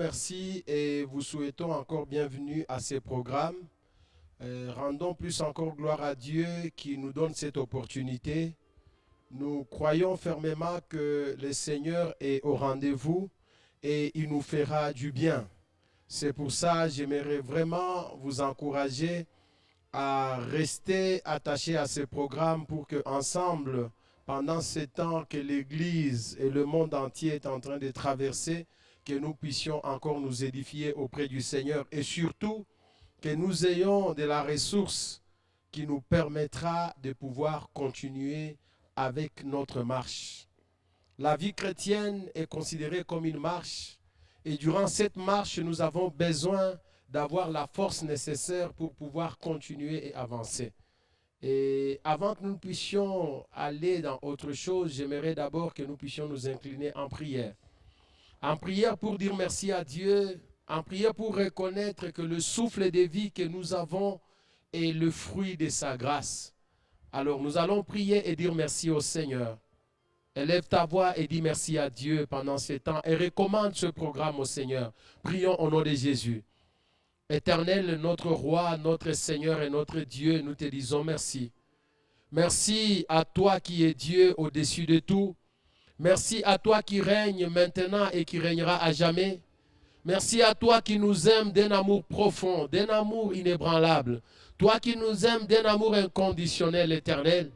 merci et vous souhaitons encore bienvenue à ces programmes. Rendons plus encore gloire à Dieu qui nous donne cette opportunité. Nous croyons fermement que le Seigneur est au rendez-vous et il nous fera du bien. C'est pour ça que j'aimerais vraiment vous encourager à rester attachés à ces programmes pour que ensemble, pendant ce temps que l'Église et le monde entier est en train de traverser, que nous puissions encore nous édifier auprès du Seigneur et surtout que nous ayons de la ressource qui nous permettra de pouvoir continuer avec notre marche. La vie chrétienne est considérée comme une marche et durant cette marche, nous avons besoin d'avoir la force nécessaire pour pouvoir continuer et avancer. Et avant que nous puissions aller dans autre chose, j'aimerais d'abord que nous puissions nous incliner en prière. En prière pour dire merci à Dieu, en prière pour reconnaître que le souffle de vie que nous avons est le fruit de sa grâce. Alors nous allons prier et dire merci au Seigneur. Élève ta voix et dis merci à Dieu pendant ce temps et recommande ce programme au Seigneur. Prions au nom de Jésus. Éternel, notre roi, notre Seigneur et notre Dieu, nous te disons merci. Merci à toi qui es Dieu au-dessus de tout. Merci à toi qui règne maintenant et qui régnera à jamais. Merci à toi qui nous aimes d'un amour profond, d'un amour inébranlable. Toi qui nous aimes d'un amour inconditionnel, éternel.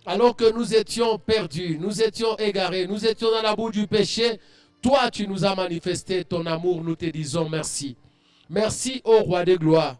Alors que nous étions perdus, nous étions égarés, nous étions dans la boue du péché, toi tu nous as manifesté ton amour, nous te disons merci. Merci au roi de gloire.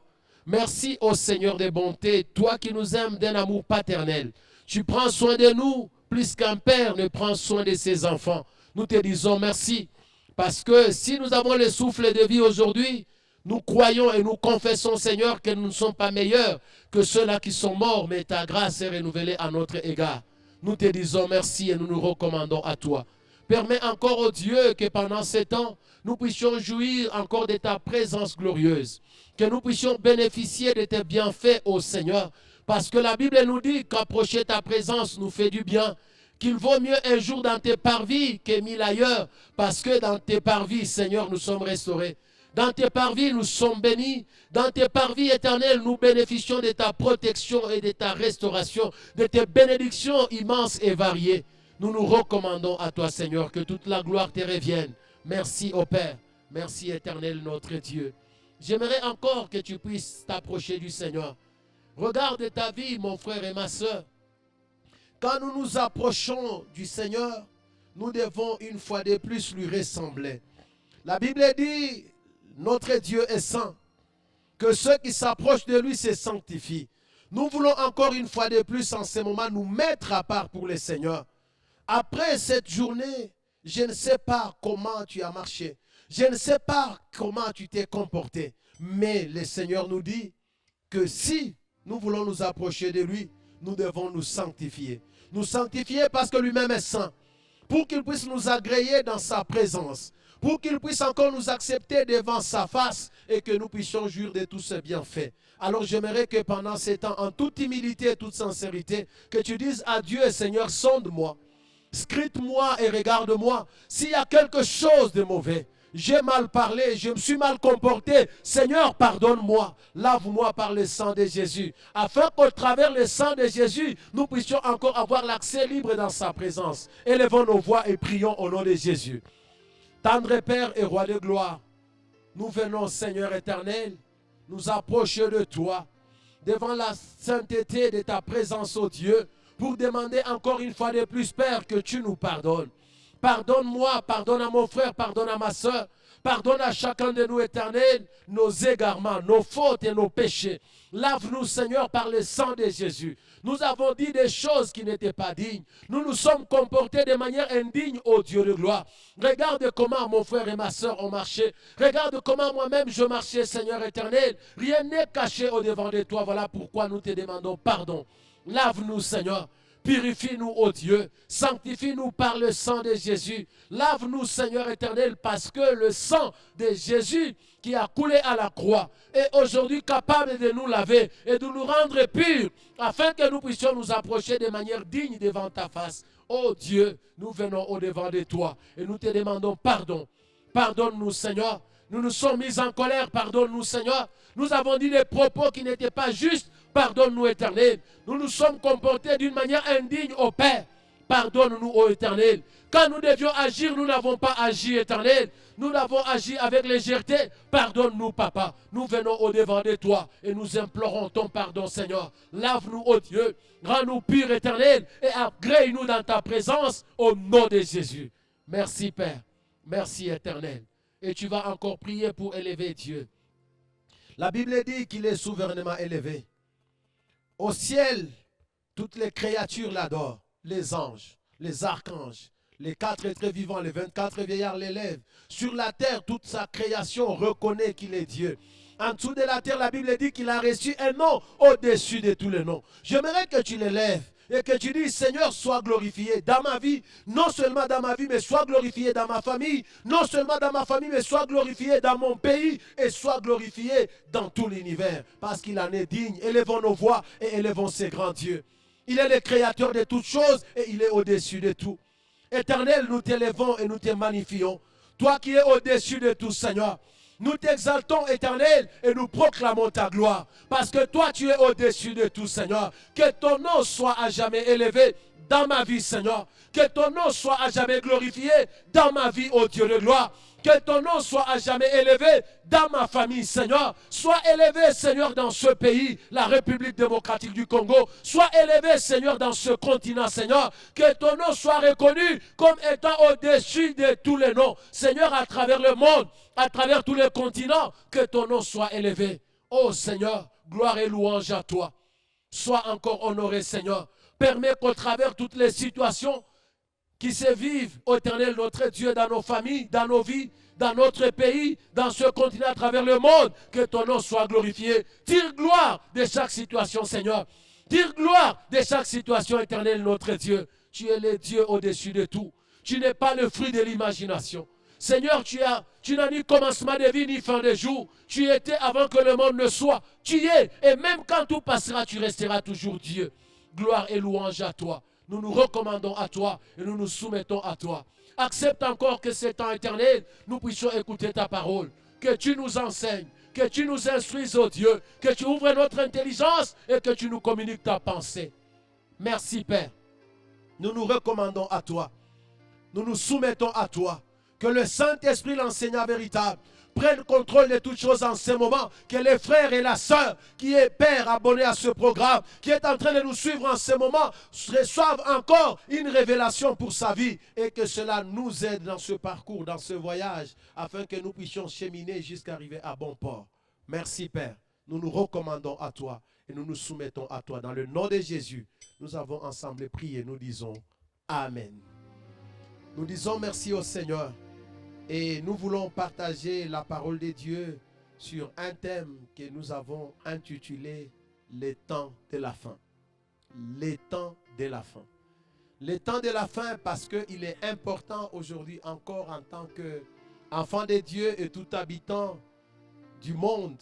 Merci au Seigneur des bontés, toi qui nous aimes d'un amour paternel. Tu prends soin de nous plus qu'un père ne prend soin de ses enfants. Nous te disons merci. Parce que si nous avons le souffle de vie aujourd'hui, nous croyons et nous confessons, Seigneur, que nous ne sommes pas meilleurs que ceux-là qui sont morts, mais ta grâce est renouvelée à notre égard. Nous te disons merci et nous nous recommandons à toi. Permets encore, oh Dieu, que pendant ces temps, nous puissions jouir encore de ta présence glorieuse. Que nous puissions bénéficier de tes bienfaits, ô Seigneur. Parce que la Bible nous dit qu'approcher ta présence nous fait du bien. Qu'il vaut mieux un jour dans tes parvis que 1000 ailleurs. Parce que dans tes parvis, Seigneur, nous sommes restaurés. Dans tes parvis, nous sommes bénis. Dans tes parvis éternels, nous bénéficions de ta protection et de ta restauration, de tes bénédictions immenses et variées. Nous nous recommandons à toi, Seigneur, que toute la gloire te revienne. Merci, ô Père. Merci, éternel, notre Dieu. J'aimerais encore que tu puisses t'approcher du Seigneur. Regarde ta vie, mon frère et ma soeur. Quand nous nous approchons du Seigneur, nous devons une fois de plus lui ressembler. La Bible dit, notre Dieu est saint, que ceux qui s'approchent de lui se sanctifient. Nous voulons encore une fois de plus en ce moment nous mettre à part pour le Seigneur. Après cette journée, je ne sais pas comment tu as marché. Je ne sais pas comment tu t'es comporté. Mais le Seigneur nous dit que si nous voulons nous approcher de lui, nous devons nous sanctifier. Nous sanctifier parce que lui-même est saint. Pour qu'il puisse nous agréer dans sa présence. Pour qu'il puisse encore nous accepter devant sa face et que nous puissions jouir de tous ses bienfaits. Alors j'aimerais que pendant ces temps, en toute humilité et toute sincérité, que tu dises à Dieu, Seigneur, sonde-moi. Scrute-moi et regarde-moi. S'il y a quelque chose de mauvais, j'ai mal parlé, je me suis mal comporté. Seigneur, pardonne-moi. Lave-moi par le sang de Jésus. Afin qu'au travers le sang de Jésus, nous puissions encore avoir l'accès libre dans sa présence. Élevons nos voix et prions au nom de Jésus. Tendre Père et Roi de gloire, nous venons, Seigneur éternel, nous approcher de toi, devant la sainteté de ta présence, ô Dieu, pour demander encore une fois de plus, Père, que tu nous pardonnes. Pardonne-moi, pardonne à mon frère, pardonne à ma soeur, pardonne à chacun de nous, éternel, nos égarements, nos fautes et nos péchés. Lave-nous, Seigneur, par le sang de Jésus. Nous avons dit des choses qui n'étaient pas dignes. Nous nous sommes comportés de manière indigne, ô Dieu de gloire. Regarde comment mon frère et ma soeur ont marché. Regarde comment moi-même je marchais, Seigneur éternel. Rien n'est caché au-devant de toi. Voilà pourquoi nous te demandons pardon. Lave-nous, Seigneur. Purifie-nous, ô Dieu. Sanctifie-nous par le sang de Jésus. Lave-nous, Seigneur éternel, parce que le sang de Jésus qui a coulé à la croix est aujourd'hui capable de nous laver et de nous rendre purs, afin que nous puissions nous approcher de manière digne devant ta face. Ô Dieu, nous venons au-devant de toi et nous te demandons pardon. Pardonne-nous, Seigneur. nous nous sommes mis en colère, pardonne-nous Seigneur. Nous avons dit des propos qui n'étaient pas justes, pardonne-nous Éternel. Nous nous sommes comportés d'une manière indigne au Père, pardonne-nous ô Éternel. Quand nous devions agir, nous n'avons pas agi Éternel. Nous l'avons agi avec légèreté. Pardonne-nous, Papa. Nous venons au-devant de toi et nous implorons ton pardon, Seigneur. Lave-nous, ô Dieu. Rends-nous purs, Éternel, et agrée-nous dans ta présence au nom de Jésus. Merci, Père. Merci, Éternel. Et tu vas encore prier pour élever Dieu. La Bible dit qu'il est souverainement élevé. Au ciel, toutes les créatures l'adorent. Les anges, les archanges, les 4 êtres vivants, les 24 vieillards l'élèvent. Sur la terre, toute sa création reconnaît qu'il est Dieu. En dessous de la terre, la Bible dit qu'il a reçu un nom au-dessus de tous les noms. J'aimerais que tu l'élèves et que tu dises, Seigneur, sois glorifié dans ma vie. Non seulement dans ma vie, mais sois glorifié dans ma famille. Non seulement dans ma famille, mais sois glorifié dans mon pays. Et sois glorifié dans tout l'univers. Parce qu'il en est digne. Élevons nos voix et élevons ces grands dieux. Il est le créateur de toutes choses et il est au-dessus de tout. Éternel, nous t'élevons et nous te magnifions. Toi qui es au-dessus de tout, Seigneur. Nous t'exaltons, Éternel, et nous proclamons ta gloire. Parce que toi, tu es au-dessus de tout, Seigneur. Que ton nom soit à jamais élevé dans ma vie, Seigneur. Que ton nom soit à jamais glorifié dans ma vie, ô Dieu de gloire. Que ton nom soit à jamais élevé dans ma famille, Seigneur. Sois élevé, Seigneur, dans ce pays, la République démocratique du Congo. Sois élevé, Seigneur, dans ce continent, Seigneur. Que ton nom soit reconnu comme étant au-dessus de tous les noms. Seigneur, à travers le monde, à travers tous les continents, que ton nom soit élevé. Oh Seigneur, gloire et louange à toi. Sois encore honoré, Seigneur. Permets qu'au travers toutes les situations qui se vivent, ô Éternel, notre Dieu, dans nos familles, dans nos vies, dans notre pays, dans ce continent, à travers le monde, que ton nom soit glorifié. Tire gloire de chaque situation, Seigneur. Tire gloire de chaque situation, Éternel, notre Dieu. Tu es le Dieu au-dessus de tout. Tu n'es pas le fruit de l'imagination. Seigneur, tu n'as ni commencement de vie, ni fin de jour. Tu étais avant que le monde ne soit. Tu es, et même quand tout passera, tu resteras toujours Dieu. Gloire et louange à toi. Nous nous recommandons à toi et nous nous soumettons à toi. Accepte encore que ce temps éternel, nous puissions écouter ta parole. Que tu nous enseignes, que tu nous instruises, ô Dieu, que tu ouvres notre intelligence et que tu nous communiques ta pensée. Merci, Père. Nous nous recommandons à toi. Nous nous soumettons à toi. Que le Saint-Esprit, l'enseignant véritable, prenne contrôle de toutes choses en ce moment. Que les frères et la sœur qui est père abonné à ce programme, qui est en train de nous suivre en ce moment, reçoivent encore une révélation pour sa vie. Et que cela nous aide dans ce parcours, dans ce voyage, afin que nous puissions cheminer jusqu'à arriver à bon port. Merci Père. Nous nous recommandons à toi et nous nous soumettons à toi. Dans le nom de Jésus, nous avons ensemble prié. Nous disons Amen. Nous disons merci au Seigneur. Et nous voulons partager la parole de Dieu sur un thème que nous avons intitulé « Les temps de la fin ». Les temps de la fin. Les temps de la fin parce qu'il est important aujourd'hui encore en tant qu'enfant de Dieu et tout habitant du monde,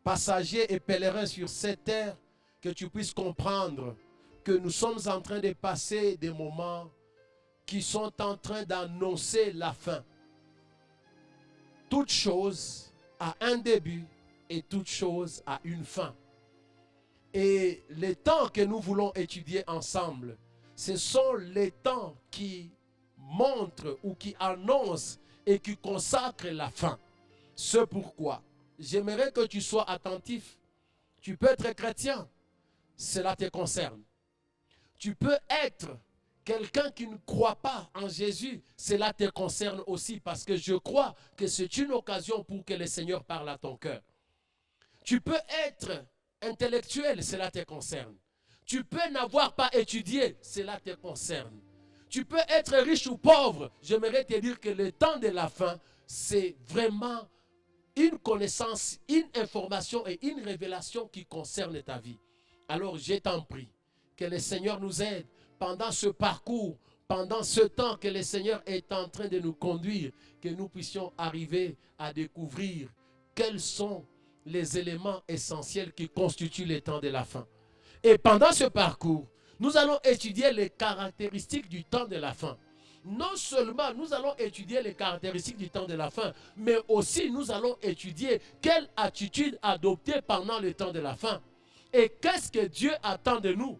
passager et pèlerin sur cette terre, que tu puisses comprendre que nous sommes en train de passer des moments qui sont en train d'annoncer la fin. Toute chose a un début et toute chose a une fin. Et les temps que nous voulons étudier ensemble, ce sont les temps qui montrent ou qui annoncent et qui consacrent la fin. C'est pourquoi j'aimerais que tu sois attentif. Tu peux être chrétien, cela te concerne. Tu peux être quelqu'un qui ne croit pas en Jésus, cela te concerne aussi parce que je crois que c'est une occasion pour que le Seigneur parle à ton cœur. Tu peux être intellectuel, cela te concerne. Tu peux n'avoir pas étudié, cela te concerne. Tu peux être riche ou pauvre. J'aimerais te dire que le temps de la fin, c'est vraiment une connaissance, une information et une révélation qui concerne ta vie. Alors je t'en prie, que le Seigneur nous aide pendant ce parcours, pendant ce temps que le Seigneur est en train de nous conduire, que nous puissions arriver à découvrir quels sont les éléments essentiels qui constituent les temps de la fin. Et pendant ce parcours, nous allons étudier les caractéristiques du temps de la fin. non seulement nous allons étudier les caractéristiques du temps de la fin, mais aussi nous allons étudier quelle attitude adopter pendant le temps de la fin. Et qu'est-ce que Dieu attend de nous?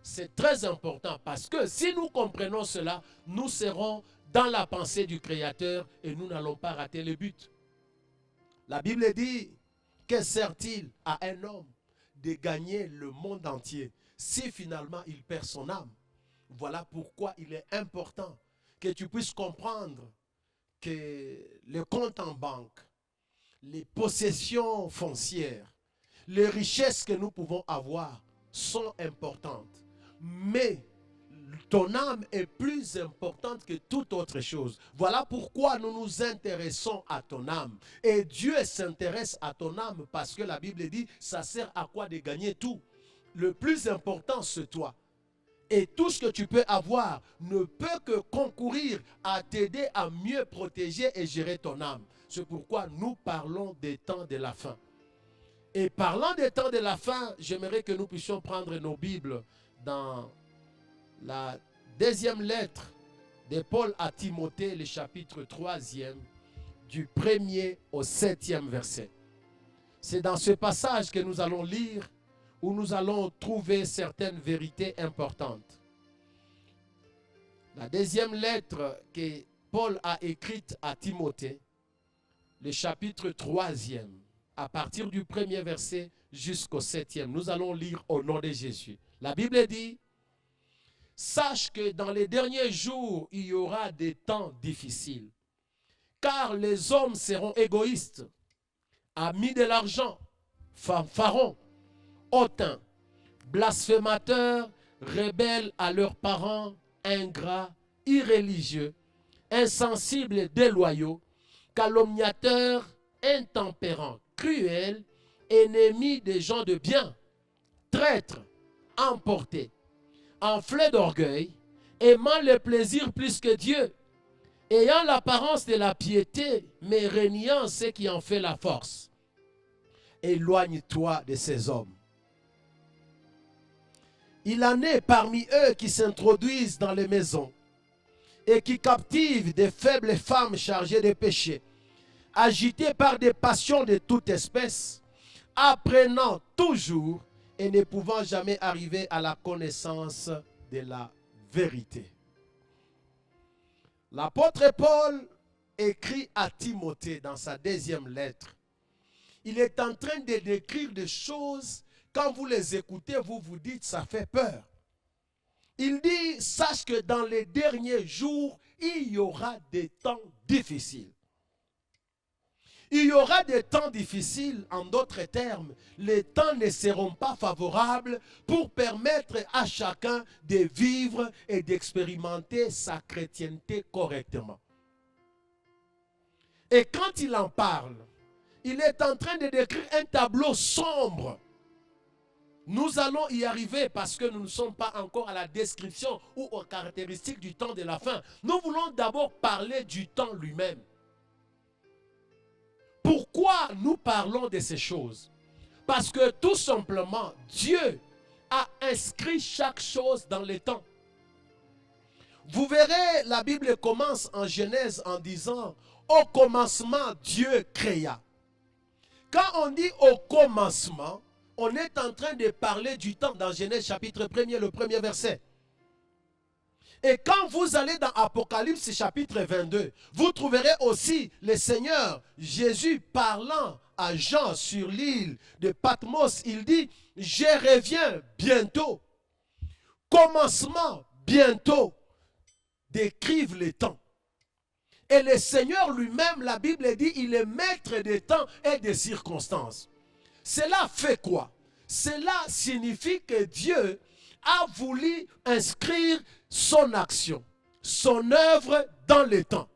C'est très important parce que si nous comprenons cela, nous serons dans la pensée du Créateur et nous n'allons pas rater le but. La Bible dit, que sert-il à un homme de gagner le monde entier si finalement il perd son âme? Voilà pourquoi il est important que tu puisses comprendre que le compte en banque, les possessions foncières, les richesses que nous pouvons avoir sont importantes. Mais ton âme est plus importante que toute autre chose. Voilà pourquoi nous nous intéressons à ton âme. Et Dieu s'intéresse à ton âme parce que la Bible dit, ça sert à quoi de gagner tout? Le plus important, c'est toi. Et tout ce que tu peux avoir ne peut que concourir à t'aider à mieux protéger et gérer ton âme. C'est pourquoi nous parlons des temps de la fin. Et parlant des temps de la fin, j'aimerais que nous puissions prendre nos Bibles dans la deuxième lettre de Paul à Timothée, le chapitre 3e, du 1er au 7e verset. C'est dans ce passage que nous allons lire où nous allons trouver certaines vérités importantes. La deuxième lettre que Paul a écrite à Timothée, le chapitre 3e, à partir du 1er verset jusqu'au 7e. Nous allons lire au nom de Jésus. La Bible dit, « Sache que dans les derniers jours, il y aura des temps difficiles, car les hommes seront égoïstes, amis de l'argent, fanfarons, hautains, blasphémateurs, rebelles à leurs parents, ingrats, irréligieux, insensibles et déloyaux, calomniateurs, intempérants, cruels, ennemis des gens de bien, traîtres, emportés, enflés d'orgueil, aimant le plaisir plus que Dieu, ayant l'apparence de la piété, mais reniant ce qui en fait la force. Éloigne-toi de ces hommes. Il en est parmi eux qui s'introduisent dans les maisons et qui captivent des faibles femmes chargées de péché, agitées par des passions de toute espèce, apprenant toujours et ne pouvant jamais arriver à la connaissance de la vérité. » L'apôtre Paul écrit à Timothée dans sa deuxième lettre. Il est en train de décrire des choses, quand vous les écoutez, vous vous dites, ça fait peur. Il dit, sache que dans les derniers jours, il y aura des temps difficiles. Il y aura des temps difficiles, en d'autres termes, les temps ne seront pas favorables pour permettre à chacun de vivre et d'expérimenter sa chrétienté correctement. Et quand il en parle, il est en train de décrire un tableau sombre. Nous allons y arriver parce que nous ne sommes pas encore à la description ou aux caractéristiques du temps de la fin. Nous voulons d'abord parler du temps lui-même. Pourquoi nous parlons de ces choses? Parce que tout simplement, Dieu a inscrit chaque chose dans le temps. Vous verrez, la Bible commence en Genèse en disant, au commencement, Dieu créa. Quand on dit au commencement, on est en train de parler du temps dans Genèse chapitre 1er, le premier verset. Et quand vous allez dans Apocalypse chapitre 22, vous trouverez aussi le Seigneur Jésus parlant à Jean sur l'île de Patmos. Il dit, je reviens bientôt. Commencement bientôt. Décrivent les temps. Et le Seigneur lui-même, la Bible dit, il est maître des temps et des circonstances. Cela fait quoi? Cela signifie que Dieu a voulu inscrire son action, son œuvre dans le temps.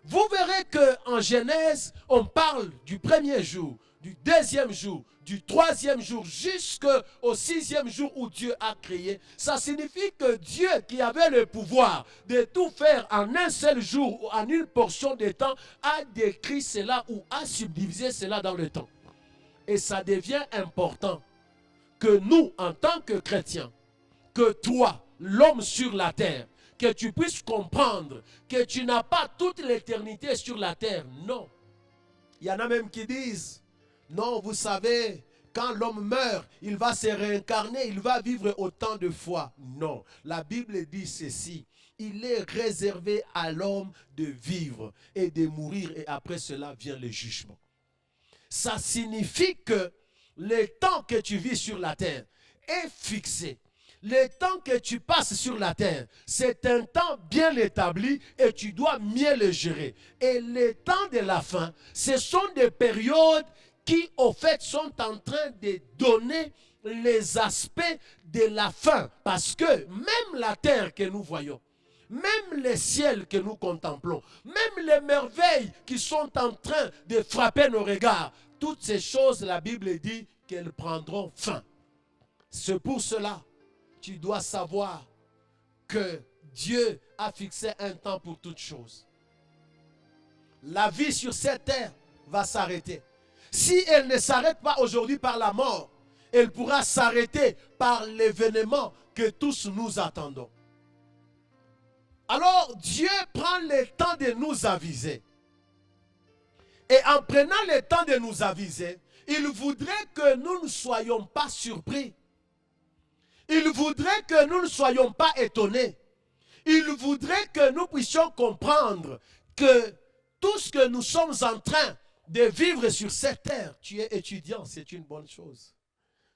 Vous verrez qu'en Genèse, on parle du premier jour, du deuxième jour, du troisième jour, jusqu'au sixième jour où Dieu a créé. Ça signifie que Dieu, qui avait le pouvoir de tout faire en un seul jour ou en une portion de temps, a décrit cela ou a subdivisé cela dans le temps. Et ça devient important que nous, en tant que chrétiens, que toi, l'homme sur la terre, que tu puisses comprendre que tu n'as pas toute l'éternité sur la terre. Non. Il y en a même qui disent, non, vous savez, quand l'homme meurt, il va se réincarner, il va vivre autant de fois. Non, la Bible dit ceci. Il est réservé à l'homme de vivre et de mourir, et après cela vient le jugement. Ça signifie que le temps que tu vis sur la terre est fixé. Le temps que tu passes sur la terre, c'est un temps bien établi et tu dois mieux le gérer. Et les temps de la fin, ce sont des périodes qui, au fait, sont en train de donner les aspects de la fin. Parce que même la terre que nous voyons, même les ciels que nous contemplons, même les merveilles qui sont en train de frapper nos regards, toutes ces choses, la Bible dit qu'elles prendront fin. C'est pour cela tu dois savoir que Dieu a fixé un temps pour toutes choses. La vie sur cette terre va s'arrêter. Si elle ne s'arrête pas aujourd'hui par la mort, elle pourra s'arrêter par l'événement que tous nous attendons. Alors Dieu prend le temps de nous aviser. Et en prenant le temps de nous aviser, il voudrait que nous ne soyons pas surpris. Il voudrait que nous ne soyons pas étonnés. Il voudrait que nous puissions comprendre que tout ce que nous sommes en train de vivre sur cette terre, tu es étudiant, c'est une bonne chose.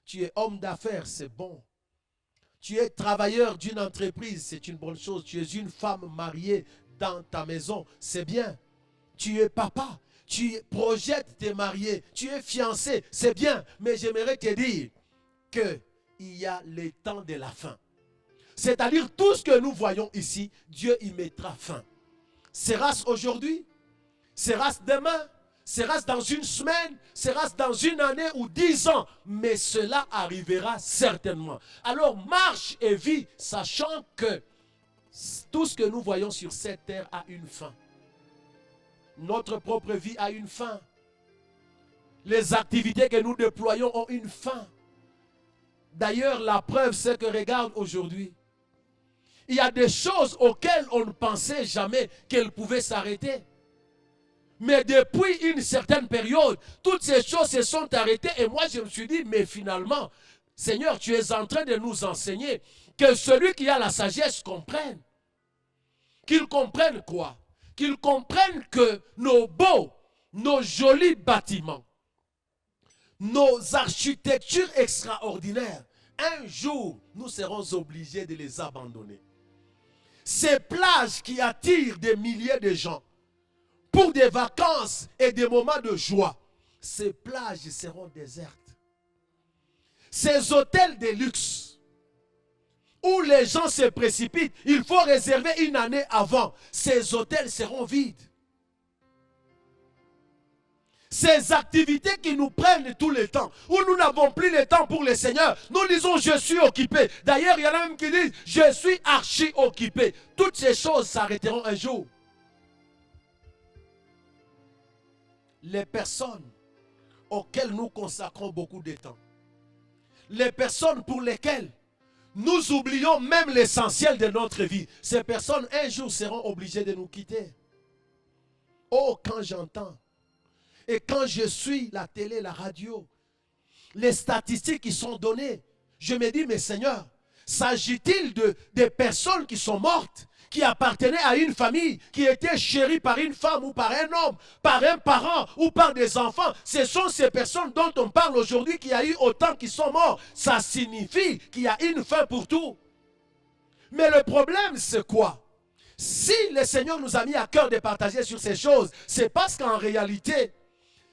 Tu es homme d'affaires, c'est bon. Tu es travailleur d'une entreprise, c'est une bonne chose. Tu es une femme mariée dans ta maison, c'est bien. Tu es papa, tu projettes te marier, tu es fiancé, c'est bien. Mais j'aimerais te dire que il y a le temps de la fin. C'est-à-dire tout ce que nous voyons ici, Dieu y mettra fin. Sera-ce aujourd'hui? Sera-ce demain? Sera-ce dans une semaine? Sera-ce dans une année ou 10 ans? Mais cela arrivera certainement. Alors marche et vis, sachant que tout ce que nous voyons sur cette terre a une fin. Notre propre vie a une fin. Les activités que nous déployons ont une fin. D'ailleurs, la preuve, c'est que regarde aujourd'hui. Il y a des choses auxquelles on ne pensait jamais qu'elles pouvaient s'arrêter. Mais depuis une certaine période, toutes ces choses se sont arrêtées. Et moi, je me suis dit, mais finalement, Seigneur, tu es en train de nous enseigner que celui qui a la sagesse comprenne. Qu'il comprenne quoi? Qu'il comprenne que nos beaux, nos jolis bâtiments, nos architectures extraordinaires, un jour, nous serons obligés de les abandonner. Ces plages qui attirent des milliers de gens pour des vacances et des moments de joie, ces plages seront désertes. Ces hôtels de luxe où les gens se précipitent, il faut réserver une année avant, ces hôtels seront vides. Ces activités qui nous prennent tout le temps, où nous n'avons plus le temps pour le Seigneur, nous disons je suis occupé. D'ailleurs, il y en a même qui disent je suis archi occupé. Toutes ces choses s'arrêteront un jour. Les personnes auxquelles nous consacrons beaucoup de temps, les personnes pour lesquelles nous oublions même l'essentiel de notre vie, ces personnes un jour seront obligées de nous quitter. Oh, quand j'entends et quand je suis la télé, la radio, les statistiques qui sont données, je me dis, mais Seigneur, s'agit-il de personnes qui sont mortes, qui appartenaient à une famille, qui étaient chéries par une femme ou par un homme, par un parent ou par des enfants? Ce sont ces personnes dont on parle aujourd'hui, qu'il y a eu autant qui sont morts. Ça signifie qu'il y a une fin pour tout. Mais le problème, c'est quoi? Si le Seigneur nous a mis à cœur de partager sur ces choses, c'est parce qu'en réalité,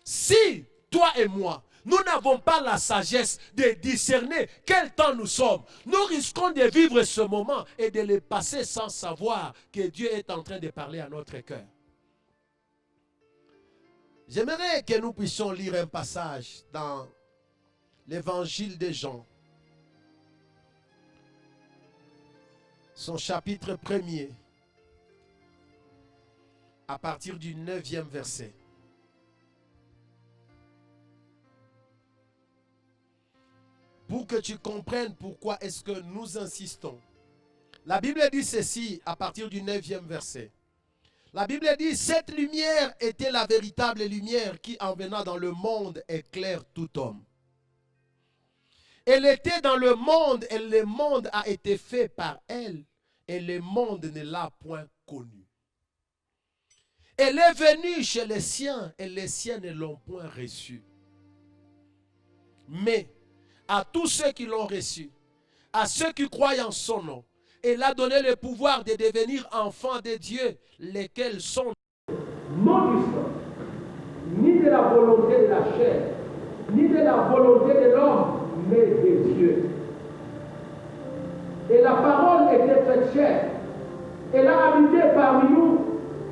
si toi et moi, nous n'avons pas la sagesse de discerner quel temps nous sommes, nous risquons de vivre ce moment et de le passer sans savoir que Dieu est en train de parler à notre cœur. J'aimerais que nous puissions lire un passage dans l'évangile de Jean, son chapitre 1er, à partir du 9e verset. Pour que tu comprennes pourquoi est-ce que nous insistons La Bible dit ceci à partir du 9e verset. La Bible dit, cette lumière était la véritable lumière qui, en venant dans le monde, éclaire tout homme. Elle était dans le monde et le monde a été fait par elle et le monde ne l'a point connue. Elle est venue chez les siens et les siens ne l'ont point reçue. Mais à tous ceux qui l'ont reçue, à ceux qui croient en son nom, elle a donné le pouvoir de devenir enfants de Dieu, lesquels sont non du sang, ni de la volonté de la chair, ni de la volonté de l'homme, mais de Dieu. Et la parole était faite chair. Elle a habité parmi nous,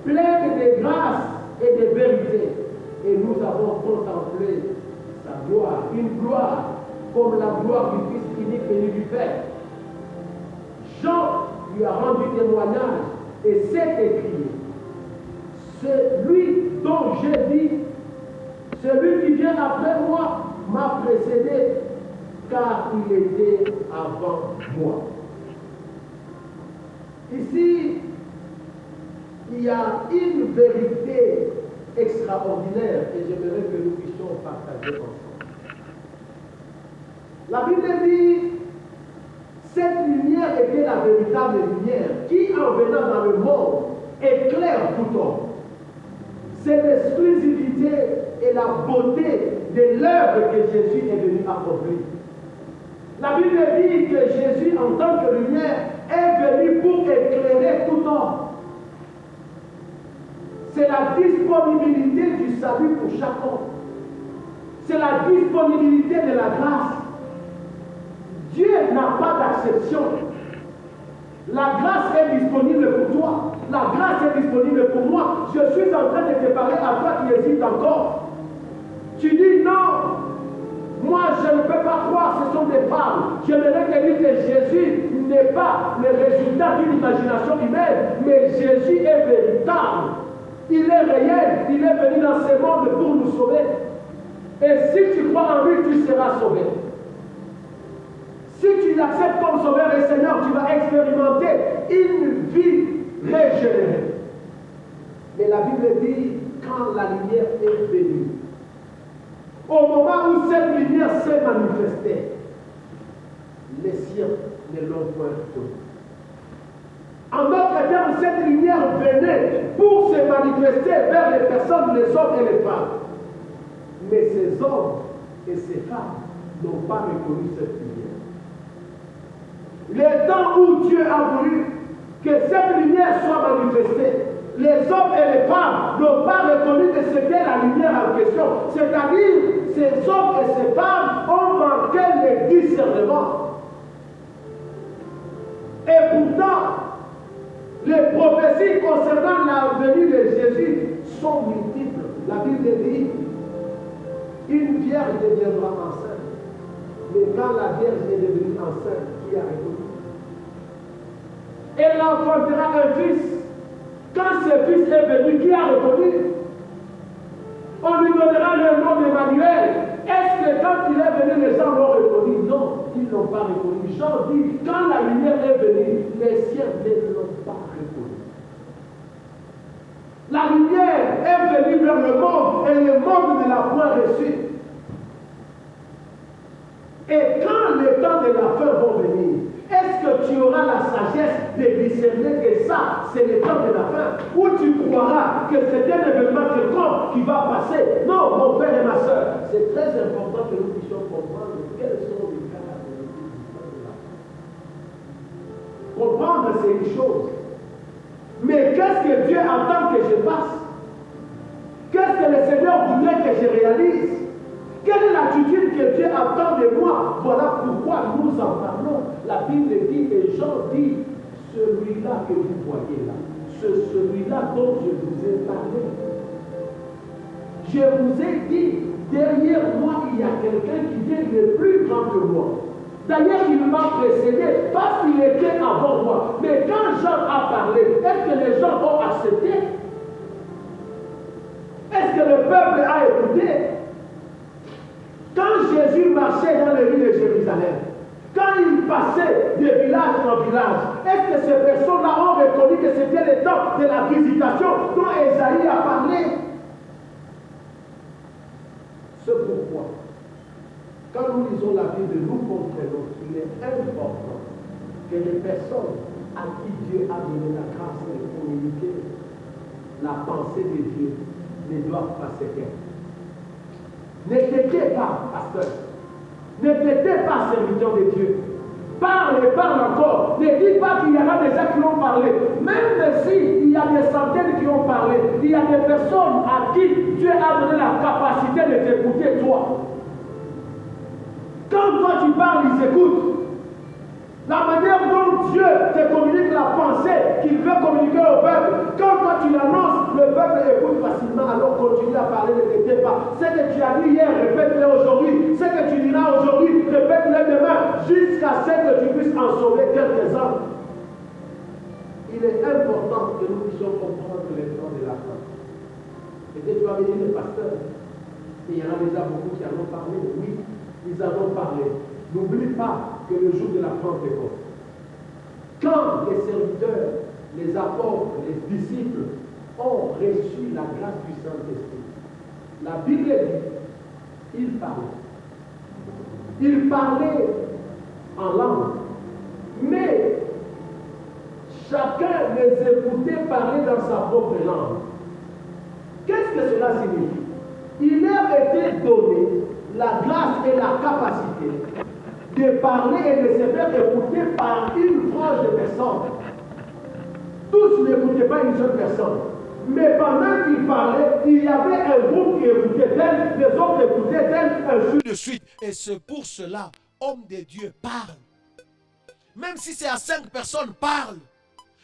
pleine de grâce et de vérité. Et nous avons contemplé sa gloire, une gloire comme la gloire du Fils unique venu du Père. Jean lui a rendu témoignage et s'est écrié. Celui dont j'ai dit, celui qui vient après moi m'a précédé, car il était avant moi. Ici, il y a une vérité extraordinaire et j'aimerais que nous puissions partager ensemble. La Bible dit, cette lumière était la véritable lumière qui, en venant dans le monde, éclaire tout homme. C'est l'exclusivité et la beauté de l'œuvre que Jésus est venu accomplir. La Bible dit que Jésus, en tant que lumière, est venu pour éclairer tout homme. C'est la disponibilité du salut pour chaque homme. C'est la disponibilité de la grâce. Dieu n'a pas d'acception. La grâce est disponible pour toi. La grâce est disponible pour moi. Je suis en train de te parler à toi qui hésites encore. Tu dis non. Moi, je ne peux pas croire, ce sont des fables. J'aimerais te dire que Jésus n'est pas le résultat d'une imagination humaine, mais Jésus est véritable. Il est réel. Il est venu dans ce monde pour nous sauver. Et si tu crois en lui, tu seras sauvé. Si tu l'acceptes comme sauveur et Seigneur, tu vas expérimenter une vie régénérée. Mais la Bible dit, quand la lumière est venue, au moment où cette lumière s'est manifestée, les siens ne l'ont point connue. En d'autres termes, cette lumière venait pour se manifester vers les personnes, les hommes et les femmes. Mais ces hommes et ces femmes n'ont pas reconnu cette lumière. Le temps où Dieu a voulu que cette lumière soit manifestée, les hommes et les femmes n'ont pas reconnu que c'était la lumière en question. C'est-à-dire, ces hommes et ces femmes ont manqué le discernement. Et pourtant, les prophéties concernant la venue de Jésus sont multiples. La Bible dit, une vierge deviendra enceinte. Mais quand la vierge est devenue enceinte, qui a répondu? Elle enfantera un fils. Quand ce fils est venu, qui a répondu? On lui donnera le nom d'Emmanuel. Est-ce que quand il est venu, les gens l'ont reconnu? Non, ils ne l'ont pas reconnu. Jean dit, quand la lumière est venue, les siens ne l'ont pas reconnu. La lumière est venue vers le monde et le monde ne l'a point reçue. Et quand les temps de la fin vont venir, est-ce que tu auras la sagesse de discerner que ça, c'est le temps de la fin? Ou tu croiras que c'est un événement quelconque qui va passer? Non, mon frère et ma soeur, c'est très important que nous puissions comprendre quels sont les caractéristiques du temps de la fin. Comprendre, c'est une chose. Mais qu'est-ce que Dieu attend que je fasse? Qu'est-ce que le Seigneur voudrait que je réalise? Quelle est l'attitude que Dieu attend de moi? Voilà pourquoi nous en parlons. La Bible dit, et Jean dit, celui-là que vous voyez là, c'est celui-là dont je vous ai parlé. Je vous ai dit, derrière moi, il y a quelqu'un qui vient de plus grand que moi. D'ailleurs, il m'a précédé parce qu'il était avant moi. Mais quand Jean a parlé, est-ce que les gens ont accepté? Est-ce que le peuple a écouté? Quand Jésus marchait dans les rues de Jérusalem, quand il passer de village en village. Est-ce que ces personnes-là ont reconnu que c'était le temps de la visitation dont Esaïe a parlé? C'est pourquoi, quand nous lisons la Bible, nous comprenons qu'il est important que les personnes à qui Dieu a donné la grâce de communiquer la pensée de Dieu ne doivent pas se taire. Ne t'étais pas, pasteur. Ne t'étais pas serviteur de Dieu. Parle et parle encore. Ne dis pas qu'il y en a des gens qui ont parlé. Même s'il y a des centaines qui ont parlé, il y a des personnes à qui Dieu a donné la capacité de t'écouter, toi. Quand toi tu parles, ils écoutent. La manière dont Dieu te communique la pensée qu'il veut communiquer au peuple, quand toi tu l'annonces, le peuple écoute facilement, alors continue à parler, ne t'étais pas. Ce que tu as dit hier, répète-le aujourd'hui. Ce que tu diras aujourd'hui, répète-le demain, jusqu'à ce que tu puisses en sauver quelques-uns. Il est important que nous puissions comprendre les temps de la fin. Et que tu as dit le pasteur, il y en a déjà beaucoup qui en ont parlé. Oui, ils en ont parlé. N'oublie pas que le jour de la Pentecôte, quand les serviteurs, les apôtres, les disciples ont reçu la grâce du Saint-Esprit, la Bible dit, ils parlaient. Ils parlaient en langue. Mais chacun les écoutait parler dans sa propre langue. Qu'est-ce que cela signifie? Il leur était donné la grâce et la capacité de parler et de se faire écouter par une frange de personnes. Tous n'écoutaient pas une seule personne. Mais pendant qu'ils parlaient, il y avait un groupe qui écoutait tel, les autres écoutaient tel, ainsi de suite. Et c'est pour cela, homme de Dieu parle. Même si c'est à 5 personnes, parle.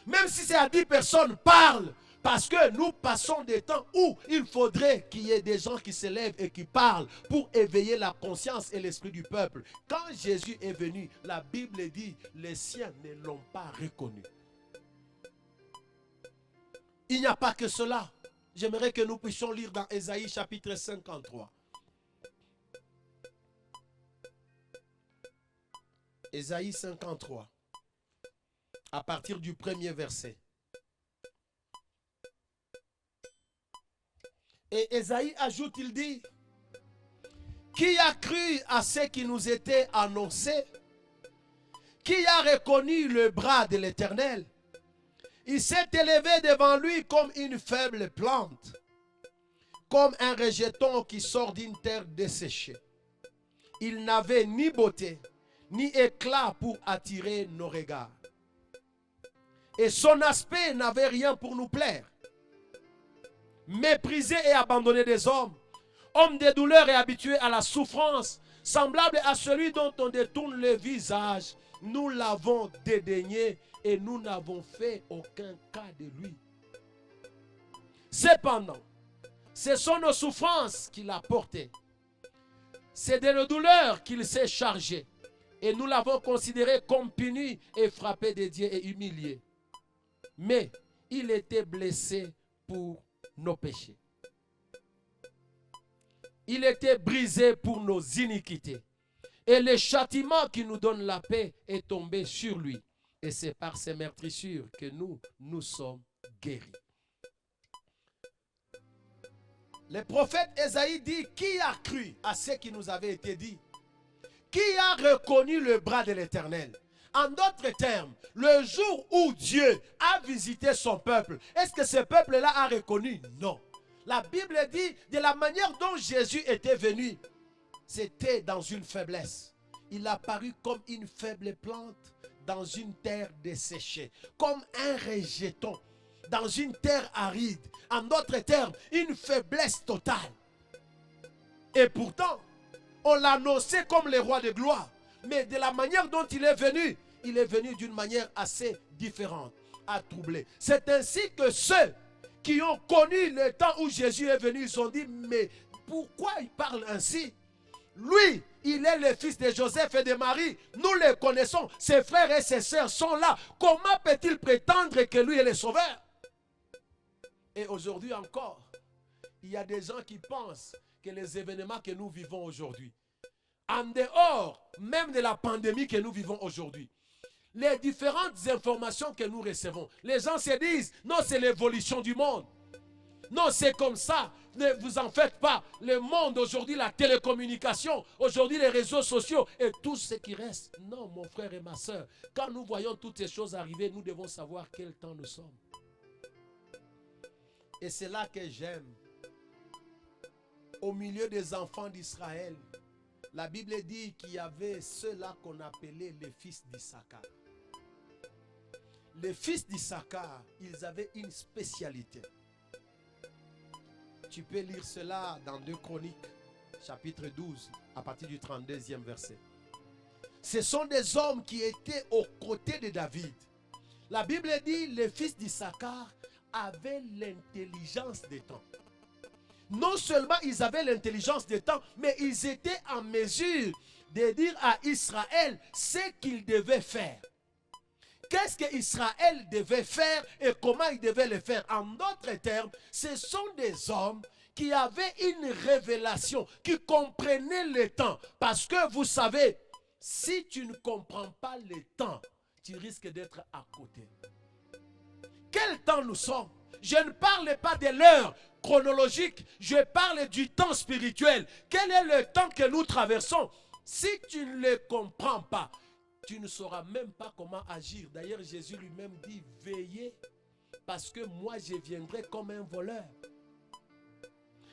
Même si c'est à 10 personnes, parle. Parce que nous passons des temps où il faudrait qu'il y ait des gens qui se lèvent et qui parlent pour éveiller la conscience et l'esprit du peuple. Quand Jésus est venu, la Bible dit, les siens ne l'ont pas reconnu. Il n'y a pas que cela. J'aimerais que nous puissions lire dans Ésaïe chapitre 53. Ésaïe 53. À partir du premier verset. Et Ésaïe ajoute, il dit, qui a cru à ce qui nous était annoncé? Qui a reconnu le bras de l'Éternel? Il s'est élevé devant lui comme une faible plante, comme un rejeton qui sort d'une terre desséchée. Il n'avait ni beauté, ni éclat pour attirer nos regards. Et son aspect n'avait rien pour nous plaire. Méprisé et abandonné des hommes, homme de douleur et habitué à la souffrance, semblable à celui dont on détourne le visage, nous l'avons dédaigné et nous n'avons fait aucun cas de lui. Cependant, ce sont nos souffrances qu'il a portées. C'est de nos douleurs qu'il s'est chargé. Et nous l'avons considéré comme puni et frappé de Dieu et humilié. Mais il était blessé pour nos péchés. Il était brisé pour nos iniquités. Et le châtiment qui nous donne la paix est tombé sur lui. Et c'est par ses meurtrissures que nous sommes guéris. Le prophète Ésaïe dit, qui a cru à ce qui nous avait été dit? Qui a reconnu le bras de l'Éternel? En d'autres termes, le jour où Dieu a visité son peuple, est-ce que ce peuple-là a reconnu? Non. La Bible dit, de la manière dont Jésus était venu, c'était dans une faiblesse. Il a paru comme une faible plante dans une terre desséchée, comme un rejeton dans une terre aride. En d'autres termes, une faiblesse totale. Et pourtant, on l'a annoncé comme le roi de gloire. Mais de la manière dont il est venu d'une manière assez différente, à troubler. C'est ainsi que ceux qui ont connu le temps où Jésus est venu, ils ont dit, mais pourquoi il parle ainsi? Lui, il est le fils de Joseph et de Marie. Nous le connaissons. Ses frères et ses sœurs sont là. Comment peut-il prétendre que lui est le sauveur? Et aujourd'hui encore, il y a des gens qui pensent que les événements que nous vivons aujourd'hui, en dehors même de la pandémie que nous vivons aujourd'hui, les différentes informations que nous recevons, les gens se disent, non, c'est l'évolution du monde. Non, c'est comme ça. Ne vous en faites pas. Le monde aujourd'hui, la télécommunication, aujourd'hui les réseaux sociaux et tout ce qui reste. Non, mon frère et ma soeur, quand nous voyons toutes ces choses arriver, nous devons savoir quel temps nous sommes. Et c'est là que j'aime. Au milieu des enfants d'Israël, la Bible dit qu'il y avait ceux-là qu'on appelait les fils d'Issachar. Les fils d'Issachar, ils avaient une spécialité. Tu peux lire cela dans 2 Chroniques, chapitre 12, à partir du 32e verset. Ce sont des hommes qui étaient aux côtés de David. La Bible dit, les fils d'Issachar avaient l'intelligence des temps. Non seulement ils avaient l'intelligence des temps, mais ils étaient en mesure de dire à Israël ce qu'il devait faire. Qu'est-ce qu'Israël devait faire et comment il devait le faire? En d'autres termes, ce sont des hommes qui avaient une révélation, qui comprenaient le temps. Parce que vous savez, si tu ne comprends pas le temps, tu risques d'être à côté. Quel temps nous sommes? Je ne parle pas de l'heure chronologique, je parle du temps spirituel. Quel est le temps que nous traversons? Si tu ne le comprends pas, tu ne sauras même pas comment agir. D'ailleurs, Jésus lui-même dit, veillez, parce que moi, je viendrai comme un voleur.